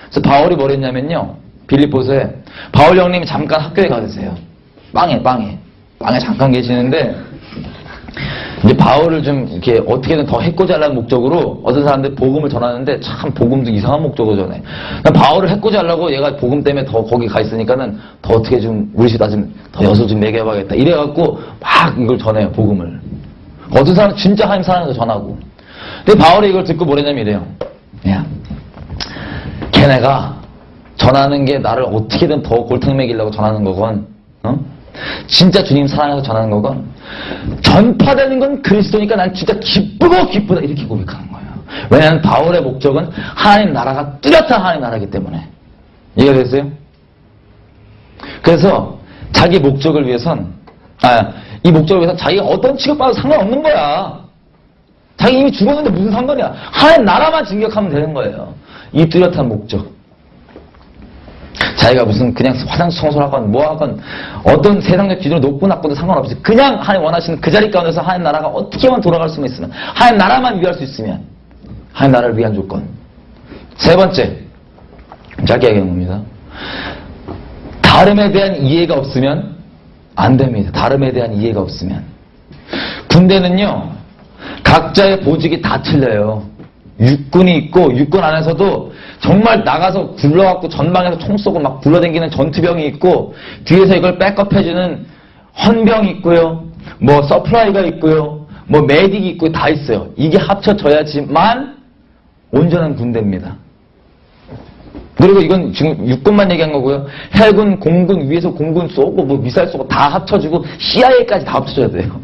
A: 그래서 바울이 뭘 했냐면요, 빌립보서에 바울 형님이 잠깐 학교에 가세요. 빵에 잠깐 계시는데 이제 바울을 좀 이렇게 어떻게든 더 해코지 하려는 목적으로 어떤 사람들 복음을 전하는데 참 복음도 이상한 목적으로 전해. 바울을 해코지 하려고 얘가 복음 때문에 더 거기 가 있으니까는 더 어떻게 좀 우리 집다 좀 더 엿을 좀 매겨봐야겠다. 이래갖고 막 이걸 전해요, 복음을. 어떤 사람은 진짜 하나님 사랑해서 전하고. 근데 바울이 이걸 듣고 뭐랬냐면 이래요. 야, 걔네가 전하는 게 나를 어떻게든 더 골탕 먹이려고 전하는 거건, 진짜 주님 사랑해서 전하는 거건, 전파되는 건 그리스도니까 난 진짜 기쁘다 이렇게 고백하는 거예요. 왜냐하면 바울의 목적은 하나님 나라가 뚜렷한 하나님 나라이기 때문에. 이해가 됐어요? 그래서 자기 목적을 위해선 이 목적을 위해선 자기가 어떤 취급받아도 상관없는 거야. 자기 이미 죽었는데 무슨 상관이야. 하나님 나라만 진격하면 되는 거예요. 이 뚜렷한 목적. 자기가 무슨 그냥 화장실 청소를 하건 뭐 하건 어떤 세상적 기준으로 높고 낮고도 상관없이 그냥 하나님 원하시는 그 자리 가운데서 하나님 나라가 어떻게만 돌아갈 수만 있으면, 하나님 나라만 위할 수 있으면, 하나님 나라를 위한 조건. 세 번째, 짧게 얘기하는 겁니다. 다름에 대한 이해가 없으면 안 됩니다. 다름에 대한 이해가 없으면. 군대는요, 각자의 보직이 다 틀려요. 육군이 있고 육군 안에서도 정말 나가서 굴러갖고 전방에서 총 쏘고 막 굴러다니는 전투병이 있고 뒤에서 이걸 백업해주는 헌병이 있고요. 뭐 서플라이가 있고요. 뭐 메딕이 있고 다 있어요. 이게 합쳐져야지만 온전한 군대입니다. 그리고 이건 지금 육군만 얘기한 거고요. 해군, 공군, 위에서 공군 쏘고 뭐 미사일 쏘고 다 합쳐주고 CIA까지 다 합쳐져야 돼요.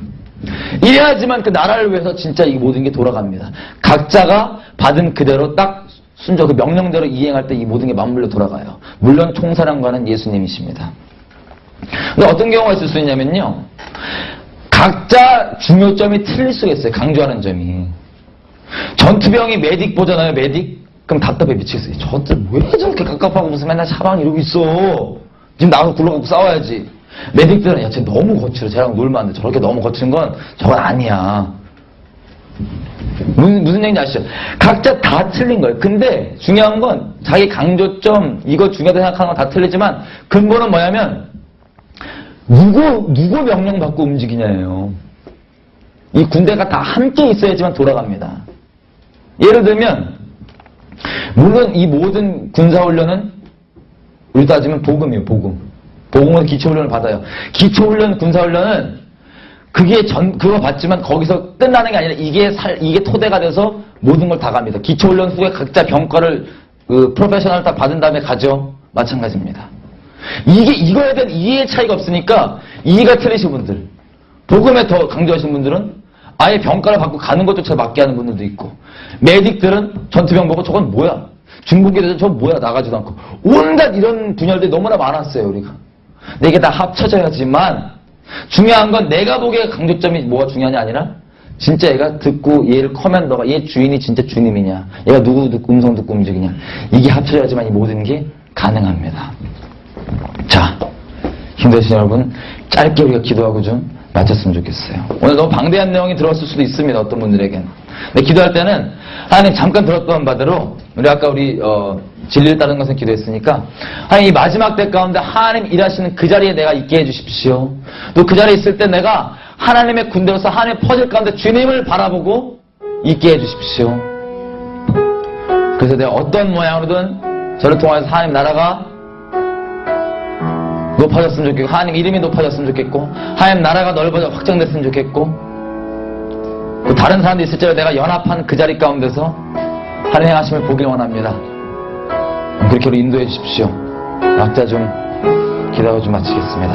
A: 이래야지만 그 나라를 위해서 진짜 이 모든 게 돌아갑니다. 각자가 받은 그대로 딱 순저 그 명령대로 이행할 때 이 모든 게 맞물려 돌아가요. 물론 총사령관은 예수님이십니다. 근데 어떤 경우가 있을 수 있냐면요, 각자 중요점이 틀릴 수가 있어요. 강조하는 점이. 전투병이 메딕 보잖아요, 메딕. 그럼 답답해 미치겠어요. 저들 왜 저렇게 갑갑하고 무슨 맨날 사방 이러고 있어. 지금 나가서 굴러가고 싸워야지. 메딕들은 야, 쟤 너무 거칠어. 쟤랑 놀면 안 돼. 저렇게 너무 거치는 건 저건 아니야. 무슨 얘기인지 아시죠? 각자 다 틀린 거예요. 근데 중요한 건 자기 강조점, 이거 중요하다 생각하는 건 다 틀리지만 근본은 뭐냐면 누구 명령 받고 움직이냐예요. 이 군대가 다 함께 있어야지만 돌아갑니다. 예를 들면 물론 이 모든 군사훈련은 우리 따지면 복음이에요. 복음으로 기초훈련을 받아요. 기초훈련, 군사훈련은 그거 받지만 거기서 끝나는 게 아니라 이게 토대가 돼서 모든 걸 다 갑니다. 기초훈련 후에 각자 병과를 프로페셔널 딱 받은 다음에 가죠. 마찬가지입니다. 이거에 대한 이해의 차이가 없으니까 이해가 틀리신 분들, 복음에 더 강조하신 분들은 아예 병가를 받고 가는 것조차 맞게 하는 분들도 있고, 메딕들은 전투병 보고 저건 뭐야? 중국에 대해서 저건 뭐야? 나가지도 않고. 온갖 이런 분열들이 너무나 많았어요, 우리가. 근데 이게 다 합쳐져야지만, 중요한 건 내가 보기에 강조점이 뭐가 중요하냐 아니라, 진짜 얘가 듣고 얘를 커맨더가, 얘 주인이 진짜 주님이냐, 얘가 누구 듣고 음성 듣고 움직이냐. 이게 합쳐져야지만 이 모든 게 가능합니다. 자, 힘드신 여러분, 짧게 우리가 기도하고 좀 마쳤으면 좋겠어요. 오늘 너무 방대한 내용이 들어왔을 수도 있습니다. 어떤 분들에겐. 근데 기도할 때는 하나님 잠깐 들었던 바대로 우리 아까 진리를 따르는 것은 기도했으니까 하나님 이 마지막 때 가운데 하나님 일하시는 그 자리에 내가 있게 해주십시오. 또 그 자리에 있을 때 내가 하나님의 군대로서 하나님의 퍼즐 가운데 주님을 바라보고 있게 해주십시오. 그래서 내가 어떤 모양으로든 저를 통해서 하나님 나라가 높아졌으면 좋겠고, 하나님 이름이 높아졌으면 좋겠고, 하나님 나라가 넓어져 확장됐으면 좋겠고, 또 다른 사람도 있을지라도 내가 연합한 그 자리 가운데서 하나님 행하심을 보길 원합니다. 그렇게 우리 인도해 주십시오. 각자 좀 기도하고 좀 마치겠습니다.